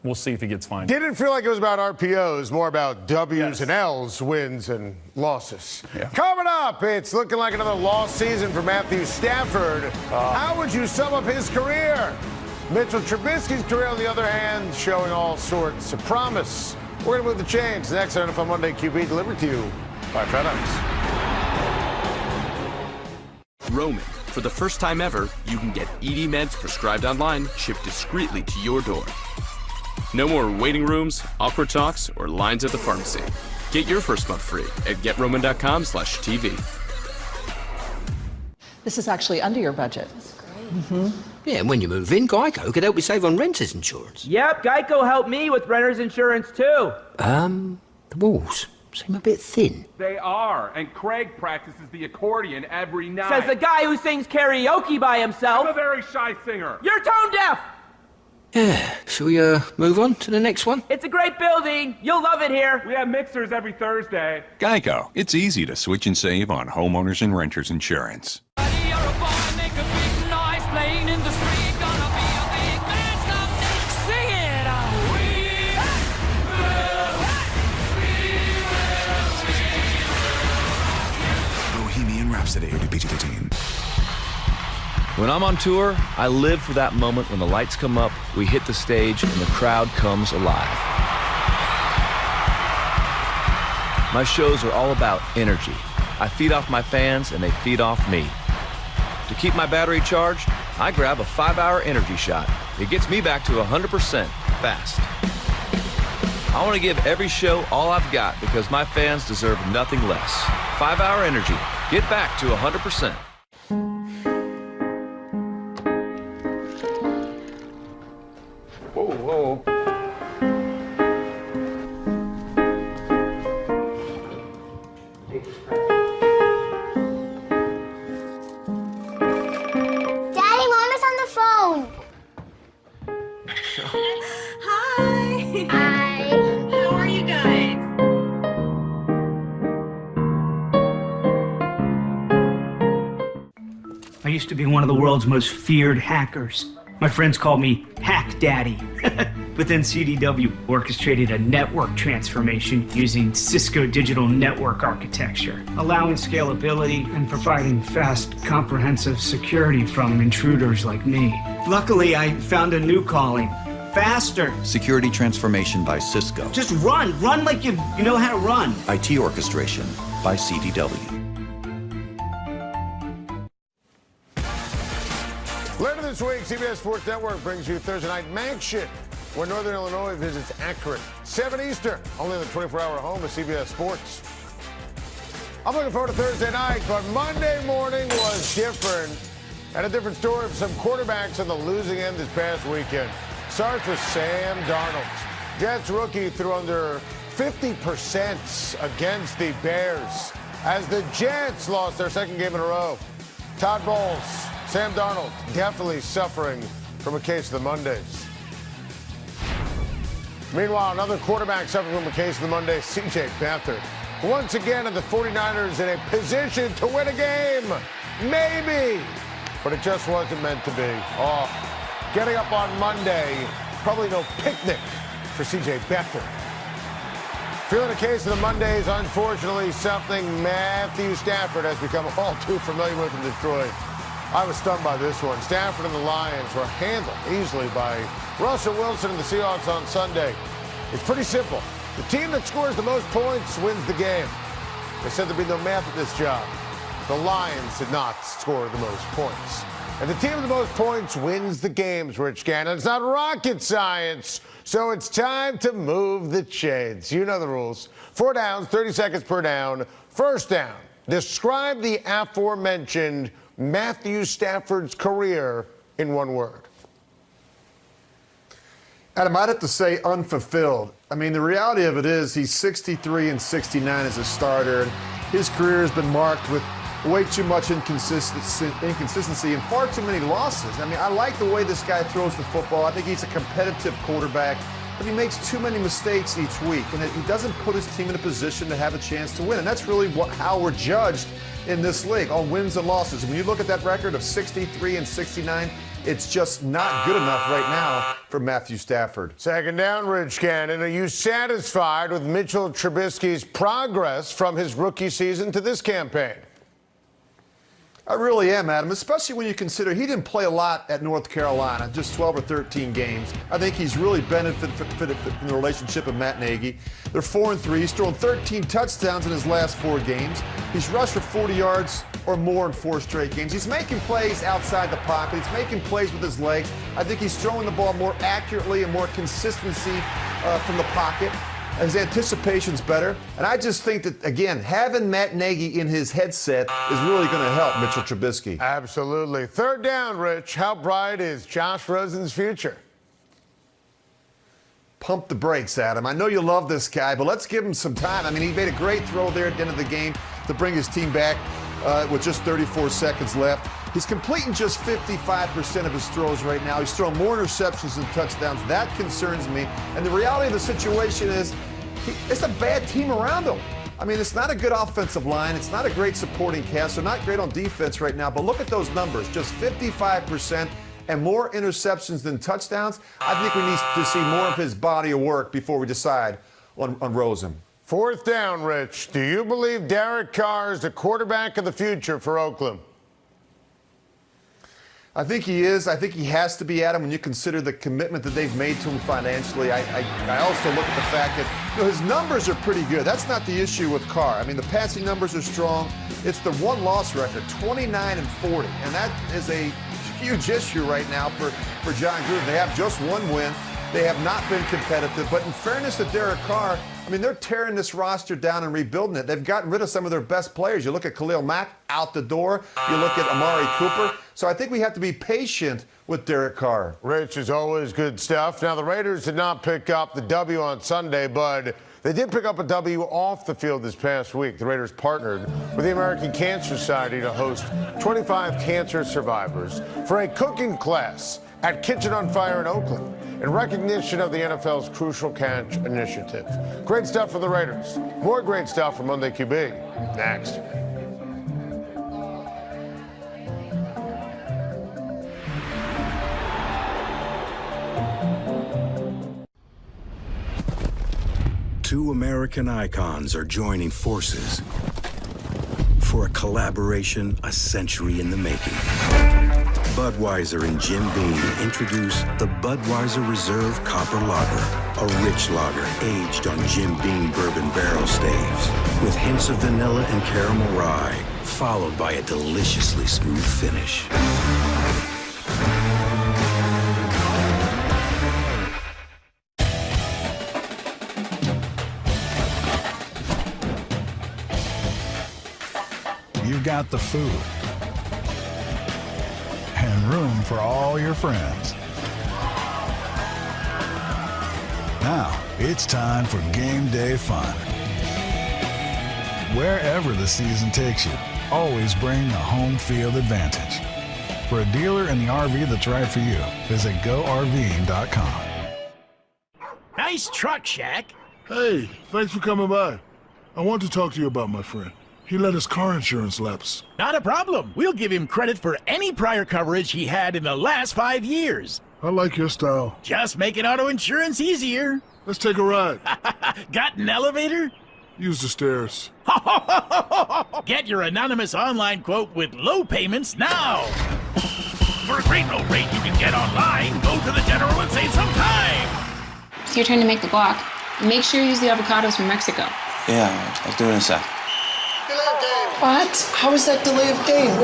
we'll see if he gets fined. Didn't feel like it was about RPOs, more about W's and L's, wins and losses. Coming up, it's looking like another lost season for Matthew Stafford. How would you sum up his career? Mitchell Trubisky's career, on the other hand, showing all sorts of promise. We're going to move the chains next on NFL Monday QB, delivered to you by FedEx. Roman. For the first time ever, you can get ED meds prescribed online, shipped discreetly to your door. No more waiting rooms, awkward talks, or lines at the pharmacy. Get your first month free at GetRoman.com/TV. This is actually under your budget. That's great. Yeah, and when you move in, Geico could help you save on renter's insurance. Yep, Geico helped me with renter's insurance too. The walls seem a bit thin. They are, and Craig practices the accordion every night. Says the guy who sings karaoke by himself. I'm a very shy singer. You're tone deaf! Yeah, shall we move on to the next one? It's a great building. You'll love it here. We have mixers every Thursday. Geico. It's easy to switch and save on homeowners and renters insurance. When I'm on tour, I live for that moment when the lights come up, we hit the stage, and the crowd comes alive. My shows are all about energy. I feed off my fans, and they feed off me. To keep my battery charged, I grab a 5-hour energy shot. It gets me back to 100% fast. I want to give every show all I've got because my fans deserve nothing less. 5-hour energy. Get back to 100%. Whoa, whoa. Daddy, Mama's on the phone. Hi. Hi. How are you guys? I used to be one of the world's most feared hackers. My friends called me Hack Daddy. But then CDW orchestrated a network transformation using Cisco digital network architecture, allowing scalability and providing fast, comprehensive security from intruders like me. Luckily, I found a new calling. Faster. Security transformation by Cisco. Just run. Run like you know how to run. IT orchestration by CDW. Later this week, CBS Sports Network brings you Thursday Night Mansion, where Northern Illinois visits Akron. 7 Eastern, only on the 24-hour home of CBS Sports. I'm looking forward to Thursday night, but Monday morning was different. And a different story for some quarterbacks on the losing end this past weekend. Starts with Sam Darnold. Jets rookie threw under 50% against the Bears as the Jets lost their second game in a row. Todd Bowles, Sam Darnold definitely suffering from a case of the Mondays. Meanwhile, another quarterback suffering from a case of the Mondays, C.J. Beathard. Once again, the 49ers in a position to win a game. Maybe. But it just wasn't meant to be. Oh, getting up on Monday, probably no picnic for C.J. Beathard. Feeling a case of the Mondays, unfortunately, something Matthew Stafford has become all too familiar with in Detroit. I was stunned by this one. Stafford and the Lions were handled easily by Russell Wilson and the Seahawks on Sunday. It's pretty simple. The team that scores the most points wins the game. They said there'd be no math at this job. The Lions did not score the most points. And the team with the most points wins the games, Rich Gannon. It's not rocket science, so it's time to move the chains. You know the rules. 4 downs, 30 seconds per down. First down. Describe the aforementioned Matthew Stafford's career in one word. Adam, I'd have to say unfulfilled. I mean, the reality of it is he's 63 and 69 as a starter, and his career has been marked with way too much inconsistency and far too many losses. I mean, I like the way this guy throws the football. I think he's a competitive quarterback, but he makes too many mistakes each week, and he doesn't put his team in a position to have a chance to win. And that's really how we're judged in this league, on wins and losses. When you look at that record of 63 and 69, it's just not good enough right now for Matthew Stafford. Second down, Rich Gannon. Are you satisfied with Mitchell Trubisky's progress from his rookie season to this campaign? I really am, Adam, especially when you consider he didn't play a lot at North Carolina, just 12 or 13 games. I think he's really benefited from the relationship with Matt Nagy. They're 4-3. He's thrown 13 touchdowns in his last 4 games. He's rushed for 40 yards or more in 4 straight games. He's making plays outside the pocket. He's making plays with his legs. I think he's throwing the ball more accurately and more consistency from the pocket. His anticipation's better. And I just think that, again, having Matt Nagy in his headset is really going to help Mitchell Trubisky. Absolutely. Third down, Rich. How bright is Josh Rosen's future? Pump the brakes, Adam. I know you love this guy, but let's give him some time. I mean, he made a great throw there at the end of the game to bring his team back with just 34 seconds left. He's completing just 55% of his throws right now. He's thrown more interceptions than touchdowns. That concerns me. And the reality of the situation is it's a bad team around him. I mean, it's not a good offensive line. It's not a great supporting cast. They're not great on defense right now. But look at those numbers. Just 55% and more interceptions than touchdowns. I think we need to see more of his body of work before we decide on Rosen. Fourth down, Rich. Do you believe Derek Carr is the quarterback of the future for Oakland? I think he is. I think he has to be, Adam, when you consider the commitment that they've made to him financially. I also look at the fact that his numbers are pretty good. That's not the issue with Carr. I mean, the passing numbers are strong. It's the one-loss record, 29-40, and that is a huge issue right now for John Gruden. They have just one win. They have not been competitive. But in fairness to Derek Carr, I mean, they're tearing this roster down and rebuilding it. They've gotten rid of some of their best players. You look at Khalil Mack, out the door. You look at Amari Cooper. So I think we have to be patient with Derek Carr. Rich, is always good stuff. Now, the Raiders did not pick up the W on Sunday, but they did pick up a W off the field this past week. The Raiders partnered with the American Cancer Society to host 25 cancer survivors for a cooking class at Kitchen on Fire in Oakland in recognition of the NFL's Crucial Catch initiative. Great stuff for the Raiders. More great stuff from Monday QB next. Two American icons are joining forces for a collaboration a century in the making. Budweiser and Jim Beam introduce the Budweiser Reserve Copper Lager, a rich lager aged on Jim Beam bourbon barrel staves with hints of vanilla and caramel rye, followed by a deliciously smooth finish. You got the food and room for all your friends. Now it's time for game day fun. Wherever the season takes you, always bring the home field advantage. For a dealer in the RV that's right for you, visit GoRVing.com. Nice truck, Shaq. Hey, thanks for coming by. I want to talk to you about my friend. He let his car insurance lapse. Not a problem. We'll give him credit for any prior coverage he had in the last 5 years. I like your style. Just making auto insurance easier. Let's take a ride. Got an elevator? Use the stairs. Get your anonymous online quote with low payments now. For a great low rate you can get online, go to the General and save some time. It's your turn to make the guac. Make sure you use the avocados from Mexico. Yeah, I'll do it in a sec. What? How is that delay of game?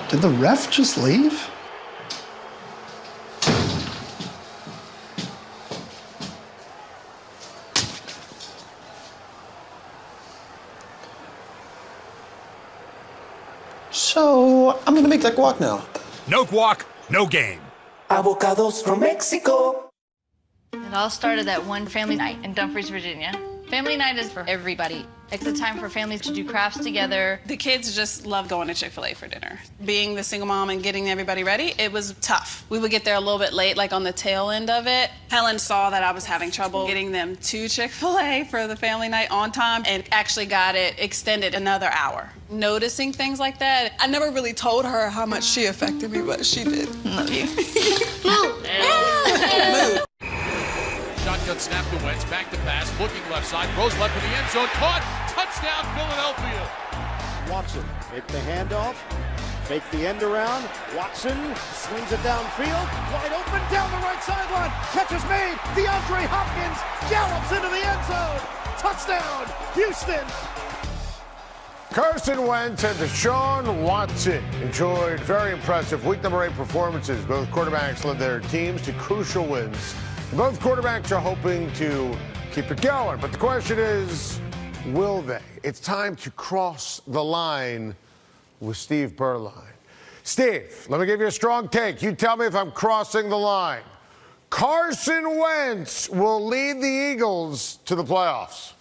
Did the ref just leave? So, I'm gonna make that guac now. No guac, no game. Avocados from Mexico. It all started at one family night in Dumfries, Virginia. Family night is for everybody. It's a time for families to do crafts together. The kids just love going to Chick-fil-A for dinner. Being the single mom and getting everybody ready, it was tough. We would get there a little bit late, like on the tail end of it. Helen saw that I was having trouble getting them to Chick-fil-A for the family night on time and actually got it extended another hour. Noticing things like that, I never really told her how much she affected me, but she did. Love you. Move. Shotgun snap to Wentz, back to pass, looking left side, throws left for the end zone, caught, touchdown Philadelphia. Watson, make the handoff, fake the end around, Watson swings it downfield, wide open down the right sideline, catch is made, DeAndre Hopkins gallops into the end zone, touchdown, Houston. Carson Wentz and Deshaun Watson enjoyed very impressive week number 8 performances. Both quarterbacks led their teams to crucial wins. Both quarterbacks are hoping to keep it going, but the question is, will they? It's time to cross the line with Steve Berline. Steve, let me give you a strong take. You tell me if I'm crossing the line. Carson Wentz will lead the Eagles to the playoffs.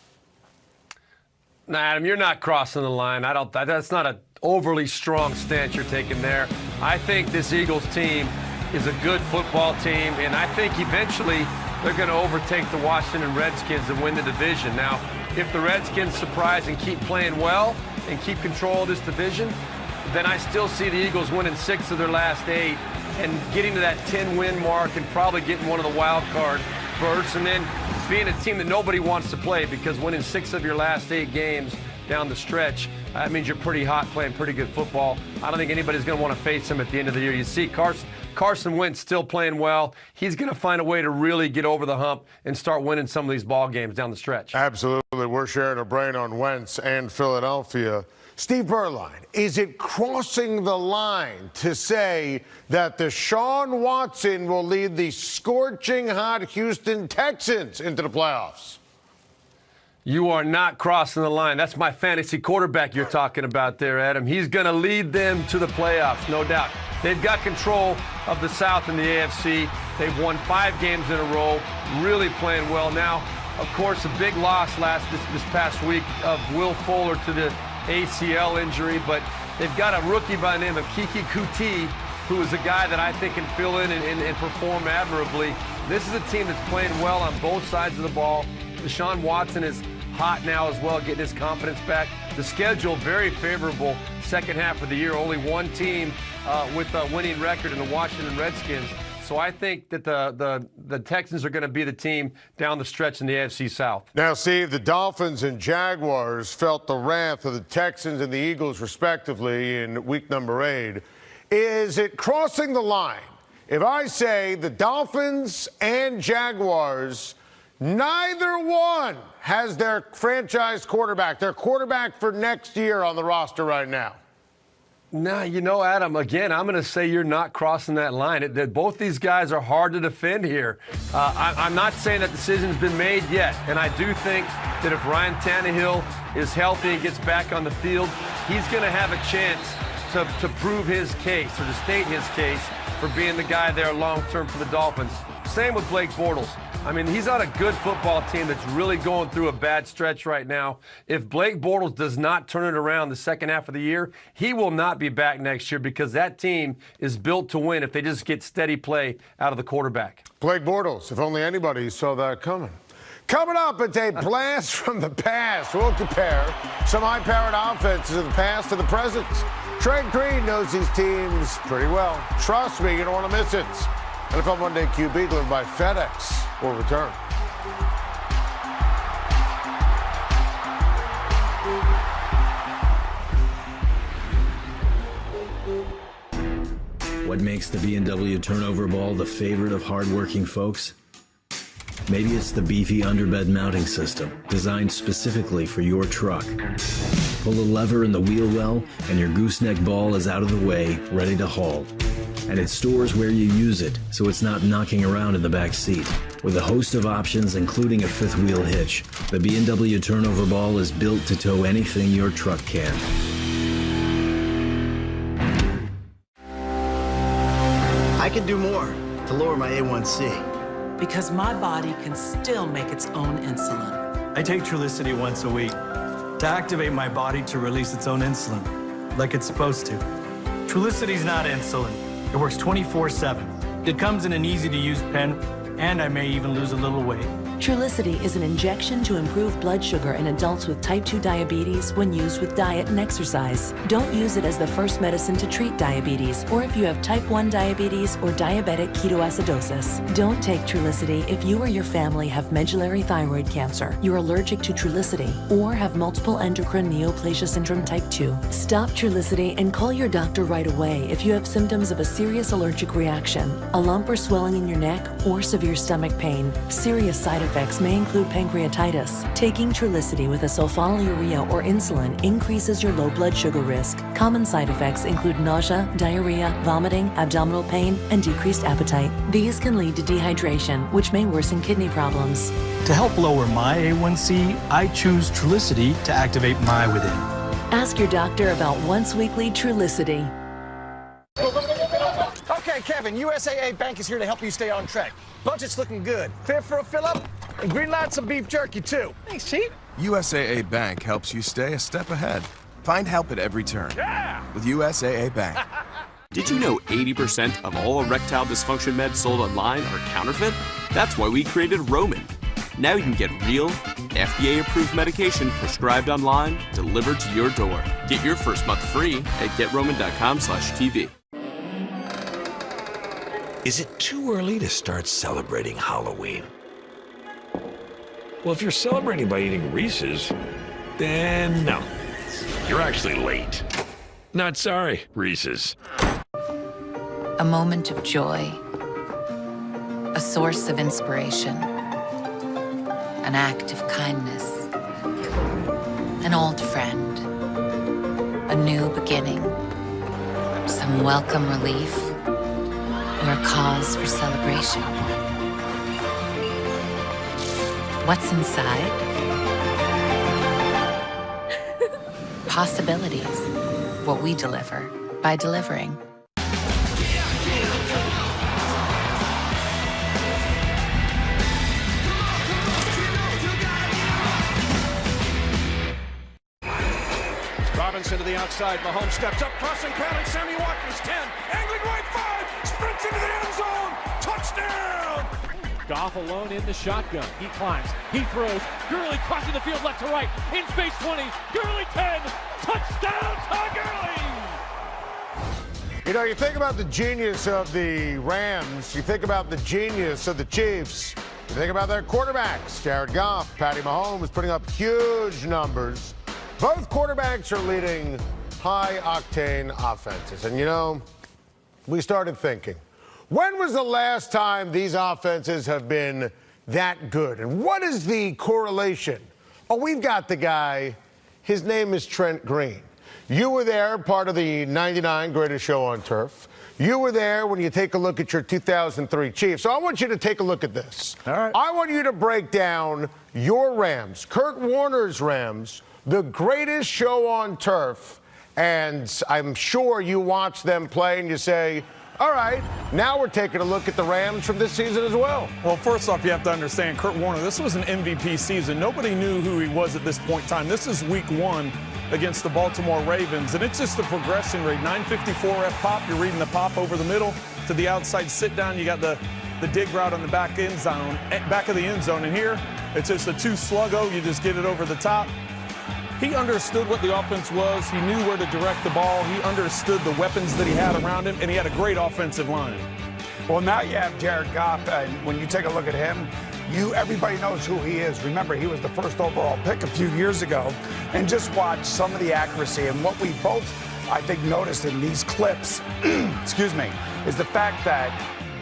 Nah, Adam, you're not crossing the line. That's not an overly strong stance you're taking there. I think this Eagles team is a good football team, and I think eventually they're going to overtake the Washington Redskins and win the division. Now, if the Redskins surprise and keep playing well and keep control of this division, then I still see the Eagles winning 6 of their last 8 and getting to that 10-win mark and probably getting one of the wild card berths, and then being a team that nobody wants to play, because winning 6 of your last 8 games down the stretch, that means you're pretty hot, playing pretty good football. I don't think anybody's going to want to face him at the end of the year. You see Carson Wentz still playing well. He's going to find a way to really get over the hump and start winning some of these ball games down the stretch. Absolutely. We're sharing a brain on Wentz and Philadelphia. Steve Berline, is it crossing the line to say that Deshaun Watson will lead the scorching hot Houston Texans into the playoffs? You are not crossing the line. That's my fantasy quarterback you're talking about there, Adam. He's going to lead them to the playoffs, no doubt. They've got control of the South and the AFC. They've won 5 games in a row, really playing well. Now, of course, a big loss this past week of Will Fuller to the ACL injury, but they've got a rookie by the name of Kiki Kuti, who is a guy that I think can fill in and perform admirably. This is a team that's playing well on both sides of the ball. Deshaun Watson is hot now as well, getting his confidence back. The schedule very favorable second half of the year. Only one team with a winning record in the Washington Redskins. So I think that the Texans are going to be the team down the stretch in the AFC South. Now, Steve, the Dolphins and Jaguars felt the wrath of the Texans and the Eagles, respectively, in week number 8. Is it crossing the line if I say the Dolphins and Jaguars, neither one has their franchise quarterback, their quarterback for next year on the roster right now? Nah, you know, Adam, again, I'm going to say you're not crossing that line. Both these guys are hard to defend here. I'm not saying that decision's been made yet, and I do think that if Ryan Tannehill is healthy and gets back on the field, he's going to have a chance to prove his case or to state his case for being the guy there long-term for the Dolphins. Same with Blake Bortles. I mean, he's on a good football team that's really going through a bad stretch right now. If Blake Bortles does not turn it around the second half of the year, he will not be back next year because that team is built to win if they just get steady play out of the quarterback. Blake Bortles, if only anybody saw that coming. Coming up, it's a blast from the past. We'll compare some high-powered offenses of the past to the present. Trent Green knows these teams pretty well. Trust me, you don't want to miss it. NFL Monday QB delivered by FedEx. We'll return. What makes the B&W turnover ball the favorite of hardworking folks? Maybe it's the beefy underbed mounting system, designed specifically for your truck. Pull a lever in the wheel well, and your gooseneck ball is out of the way, ready to haul. And it stores where you use it, so it's not knocking around in the back seat. With a host of options, including a fifth wheel hitch, the B&W turnover ball is built to tow anything your truck can. I can do more to lower my A1C. Because my body can still make its own insulin. I take Trulicity once a week to activate my body to release its own insulin, like it's supposed to. Trulicity's not insulin. It works 24/7. It comes in an easy-to-use pen, and I may even lose a little weight. Trulicity is an injection to improve blood sugar in adults with type 2 diabetes when used with diet and exercise. Don't use it as the first medicine to treat diabetes or if you have type 1 diabetes or diabetic ketoacidosis. Don't take Trulicity if you or your family have medullary thyroid cancer, you're allergic to Trulicity, or have multiple endocrine neoplasia syndrome type 2. Stop Trulicity and call your doctor right away if you have symptoms of a serious allergic reaction, a lump or swelling in your neck, or severe stomach pain. Serious side effects may include pancreatitis. Taking Trulicity with a sulfonylurea or insulin increases your low blood sugar risk. Common side effects include nausea, diarrhea, vomiting, abdominal pain, and decreased appetite. These can lead to dehydration, which may worsen kidney problems. To help lower my A1C, I choose Trulicity to activate my within. Ask your doctor about once-weekly Trulicity. Okay, Kevin, USAA Bank is here to help you stay on track. Budget's looking good. Clear for a fill-up? And green light some beef jerky, too. Thanks, Chief. USAA Bank helps you stay a step ahead. Find help at every turn. Yeah! With USAA Bank. Did you know 80% of all erectile dysfunction meds sold online are counterfeit? That's why we created Roman. Now you can get real, FDA-approved medication prescribed online, delivered to your door. Get your first month free at GetRoman.com/TV. Is it too early to start celebrating Halloween? Well, if you're celebrating by eating Reese's, Then no. You're actually late. Not sorry, Reese's. A moment of joy. A source of inspiration. An act of kindness. An old friend. A new beginning. Some welcome relief. Or a cause for celebration. What's inside? Possibilities. What we deliver by delivering. Robinson to the outside. Mahomes steps up, crossing pattern. Sammy Watkins, 10. Angling right, 5. Sprints into the end zone. Touchdown! Goff alone in the shotgun. He climbs. He throws. Gurley crossing the field left to right. In space 20. Gurley 10. Touchdown, Todd Gurley! You know, you think about the genius of the Rams. You think about the genius of the Chiefs. You think about their quarterbacks. Jared Goff, Patty Mahomes putting up huge numbers. Both quarterbacks are leading high-octane offenses. And, you know, we started thinking, when was the last time these offenses have been that good? And what is the correlation? Oh, we've got the guy. His name is Trent Green. You were there, part of the 99 Greatest Show on Turf. You were there when you take a look at your 2003 Chiefs. So I want you to take a look at this. All right. I want you to break down your Rams, Kurt Warner's Rams, the greatest show on turf, and I'm sure you watch them play and you say, all right, now we're taking a look at the Rams from this season as well. Well, first off, you have to understand, Kurt Warner, this was an MVP season. Nobody knew who he was at this point in time. This is week 1 against the Baltimore Ravens, and it's just the progression rate. 954 F pop, you're reading the pop over the middle to the outside sit down. You got the dig route on the back of the end zone, and here it's just a 2 sluggo. You just get it over the top. He understood what the offense was. He knew where to direct the ball. He understood the weapons that he had around him, and he had a great offensive line. Well, now you have Jared Goff, and when you take a look at him, everybody knows who he is. Remember, he was the first overall pick a few years ago, and just watch some of the accuracy. And what we both, I think, noticed in these clips, excuse me, is the fact that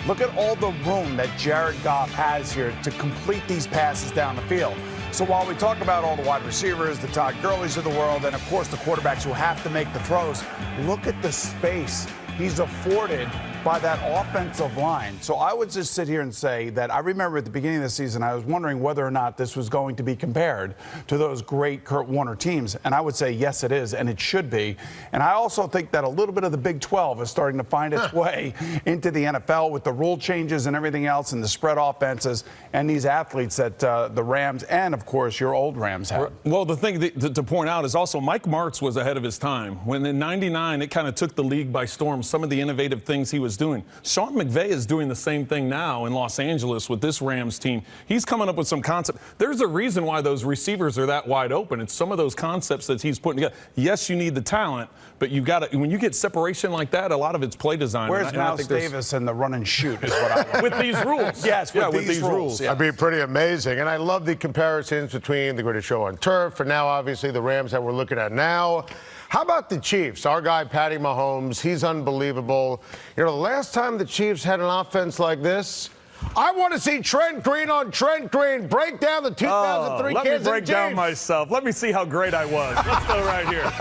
look at all the room that Jared Goff has here to complete these passes down the field. So while we talk about all the wide receivers, the Todd Gurleys of the world, and of course the quarterbacks who have to make the throws, look at the space he's afforded by that offensive line. So I would just sit here and say that I remember at the beginning of the season, I was wondering whether or not this was going to be compared to those great Kurt Warner teams. And I would say, yes, it is, and it should be. And I also think that a little bit of the Big 12 is starting to find its way into the NFL with the rule changes and everything else and the spread offenses and these athletes that the Rams and, of course, your old Rams have. Well, the thing to point out is also Mike Martz was ahead of his time. When in 99, it kind of took the league by storm, some of the innovative things he was doing. Sean McVay is doing the same thing now in Los Angeles with this Rams team. He's coming up with some concept. There's a reason why those receivers are that wide open. It's some of those concepts that he's putting together. Yes, you need the talent, but you got to, when you get separation like that, a lot of it's play design. Where's Miles Davis and the run and shoot is what I want. With these rules. Yes, with these rules. That'd be pretty amazing. And I love the comparisons between the Greatest Show on Turf and now, obviously, the Rams that we're looking at now. How about the Chiefs? Our guy, Patty Mahomes, he's unbelievable. You know, the last time the Chiefs had an offense like this, I want to see Trent Green on Trent Green break down the 2003 Kansas City Chiefs. Let me break down myself. Let me see how great I was. Let's go right here.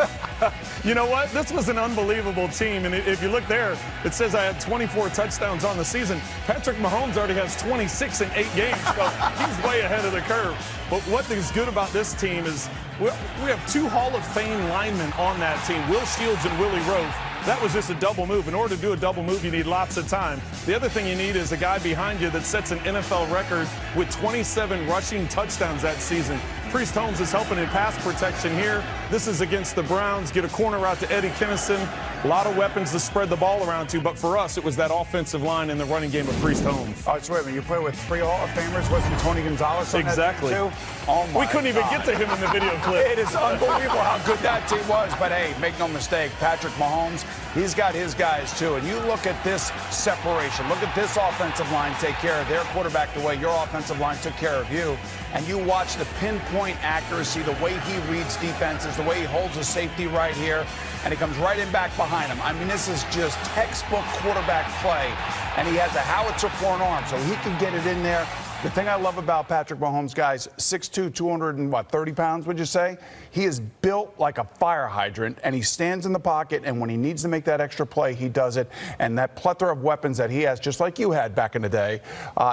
You know what? This was an unbelievable team. And if you look there, it says I had 24 touchdowns on the season. Patrick Mahomes already has 26 in 8 games, so he's way ahead of the curve. But what is good about this team is we have 2 Hall of Fame linemen on that team, Will Shields and Willie Roaf. That was just a double move. In order to do a double move, you need lots of time. The other thing you need is a guy behind you that sets an NFL record with 27 rushing touchdowns that season. Priest Holmes is helping in pass protection here. This is against the Browns. Get a corner out to Eddie Kinnison. A lot of weapons to spread the ball around to, but for us, it was that offensive line and the running game of Priest Holmes. Oh, so wait a minute. You play with 3 Hall of Famers. Wasn't Tony Gonzalez on exactly. that team too? Oh my We couldn't even get to him in the video clip. It is unbelievable how good that team was. But hey, make no mistake, Patrick Mahomes, he's got his guys too. And you look at this separation. Look at this offensive line take care of their quarterback the way your offensive line took care of you. And you watch the pinpoint accuracy, the way he reads defenses, the way he holds a safety right here, and he comes right in back behind him. I mean, this is just textbook quarterback play. And he has a howitzer for an arm, so he can get it in there. The thing I love about Patrick Mahomes, guys, 6'2", 230 pounds, would you say? He is built like a fire hydrant, and he stands in the pocket, and when he needs to make that extra play, he does it. And that plethora of weapons that he has, just like you had back in the day,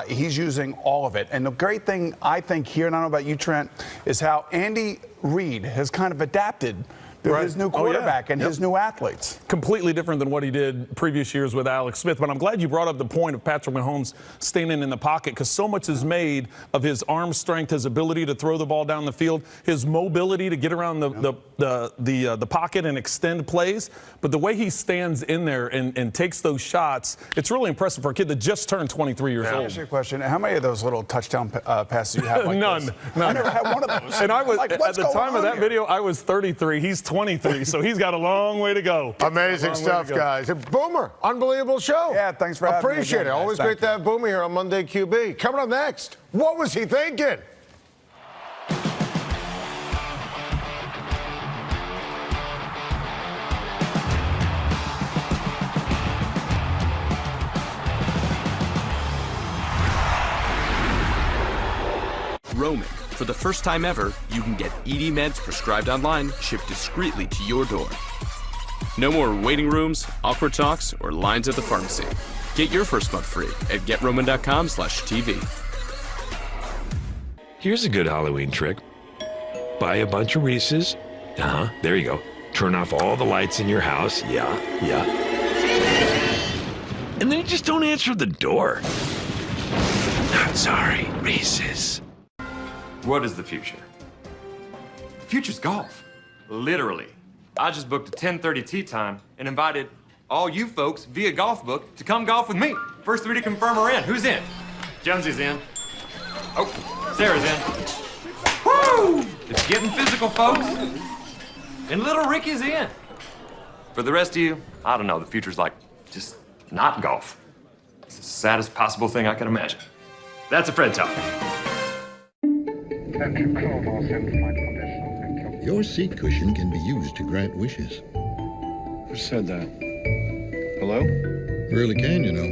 he's using all of it. And the great thing, I think, here, and I don't know about you, Trent, is how Andy Reid has kind of adapted to his new quarterback and his new athletes. Completely different than what he did previous years with Alex Smith. But I'm glad you brought up the point of Patrick Mahomes standing in the pocket, because so much is made of his arm strength, his ability to throw the ball down the field, his mobility to get around the pocket and extend plays. But the way he stands in there and takes those shots, it's really impressive for a kid that just turned 23 years old. I'll ask you a question. How many of those little touchdown passes you have like None. this? I never had one of those. And I was, like, at the time of that video, I was 33. He's 23, so he's got a long way to go. Amazing stuff, guys. Boomer, unbelievable show. Yeah, thanks for having me. Appreciate it. Always great to have Boomer here on Monday QB. Coming up next, what was he thinking? Roman. For the first time ever, you can get ED meds prescribed online, shipped discreetly to your door. No more waiting rooms, awkward talks, or lines at the pharmacy. Get your first month free at GetRoman.com/TV. Here's a good Halloween trick. Buy a bunch of Reese's. There you go. Turn off all the lights in your house. Yeah. And then you just don't answer the door. Not sorry, Reese's. What is the future? The future's golf. Literally. I just booked a 10:30 tee time and invited all you folks via golf book to come golf with me. First three to confirm are in. Who's in? Jonesy's in. Oh, Sarah's in. Woo! It's getting physical, folks. And little Ricky's in. For the rest of you, I don't know, the future's like just not golf. It's the saddest possible thing I can imagine. That's a Fred talk. Your seat cushion can be used to grant wishes. Who said that? Hello? Really can, you know.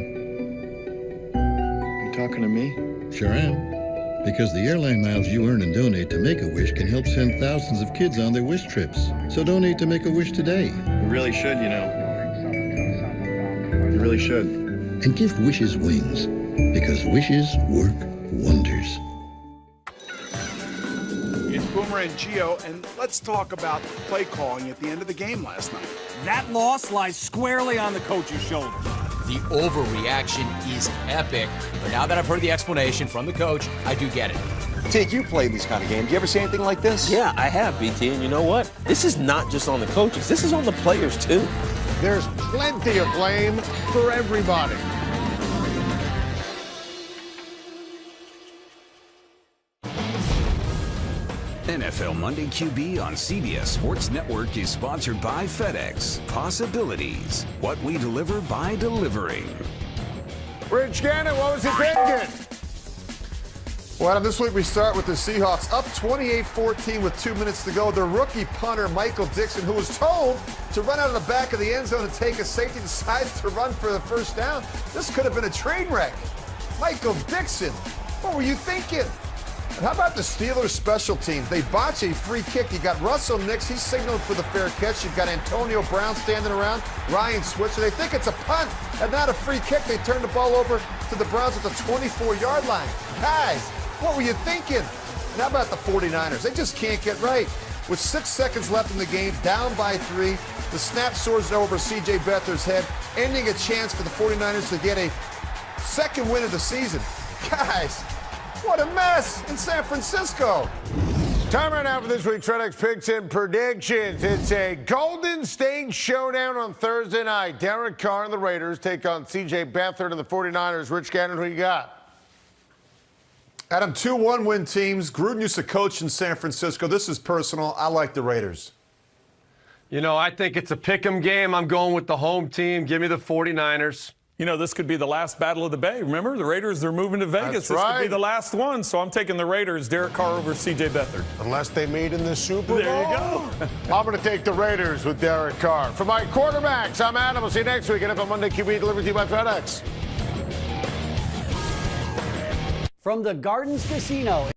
You talking to me? Sure am. Because the airline miles you earn and donate to Make-A-Wish can help send thousands of kids on their wish trips. So donate to Make-A-Wish today. You really should, you know. You really should. And give wishes wings. Because wishes work wonders. It's Boomer and Gio, and let's talk about the play calling at the end of the game last night. That loss lies squarely on the coach's shoulder. The overreaction is epic, but now that I've heard the explanation from the coach, I do get it. Tig, you played these kind of games. You ever see anything like this? Yeah, I have, BT, and you know what? This is not just on the coaches. This is on the players, too. There's plenty of blame for everybody. NFL Monday QB on CBS Sports Network is sponsored by FedEx. Possibilities. What we deliver by delivering. Rich Gannon, what was he thinking? Well, Adam, this week we start with the Seahawks up 28-14 with 2 minutes to go. Their rookie punter, Michael Dixon, who was told to run out of the back of the end zone and take a safety, decides to run for the first down. This could have been a train wreck. Michael Dixon, what were you thinking? And how about the Steelers' special teams? They botch a free kick. You got Russell Nix. He's signaled for the fair catch. You've got Antonio Brown standing around. Ryan Switzer. They think it's a punt and not a free kick. They turn the ball over to the Browns at the 24-yard line. Guys, what were you thinking? And how about the 49ers? They just can't get right. With 6 seconds left in the game, down by 3, the snap soars over C.J. Beathard's head, ending a chance for the 49ers to get a second win of the season. Guys, what a mess in San Francisco. Time right now for this week's FedEx Picks and Predictions. It's a Golden State showdown on Thursday night. Derek Carr and the Raiders take on C.J. Beathard and the 49ers. Rich Gannon, who you got? Adam, 2 one-win teams. Gruden used to coach in San Francisco. This is personal. I like the Raiders. You know, I think it's a pick'em game. I'm going with the home team. Give me the 49ers. You know, this could be the last battle of the Bay. Remember, the Raiders, they're moving to Vegas. That's This right. could be the last one, so I'm taking the Raiders. Derek Carr over C.J. Beathard. Unless they meet in the Super Bowl. There you go. I'm going to take the Raiders with Derek Carr. For my quarterbacks, I'm Adam. We'll see you next week. NFL Monday QB delivered to you by FedEx. From the Gardens Casino.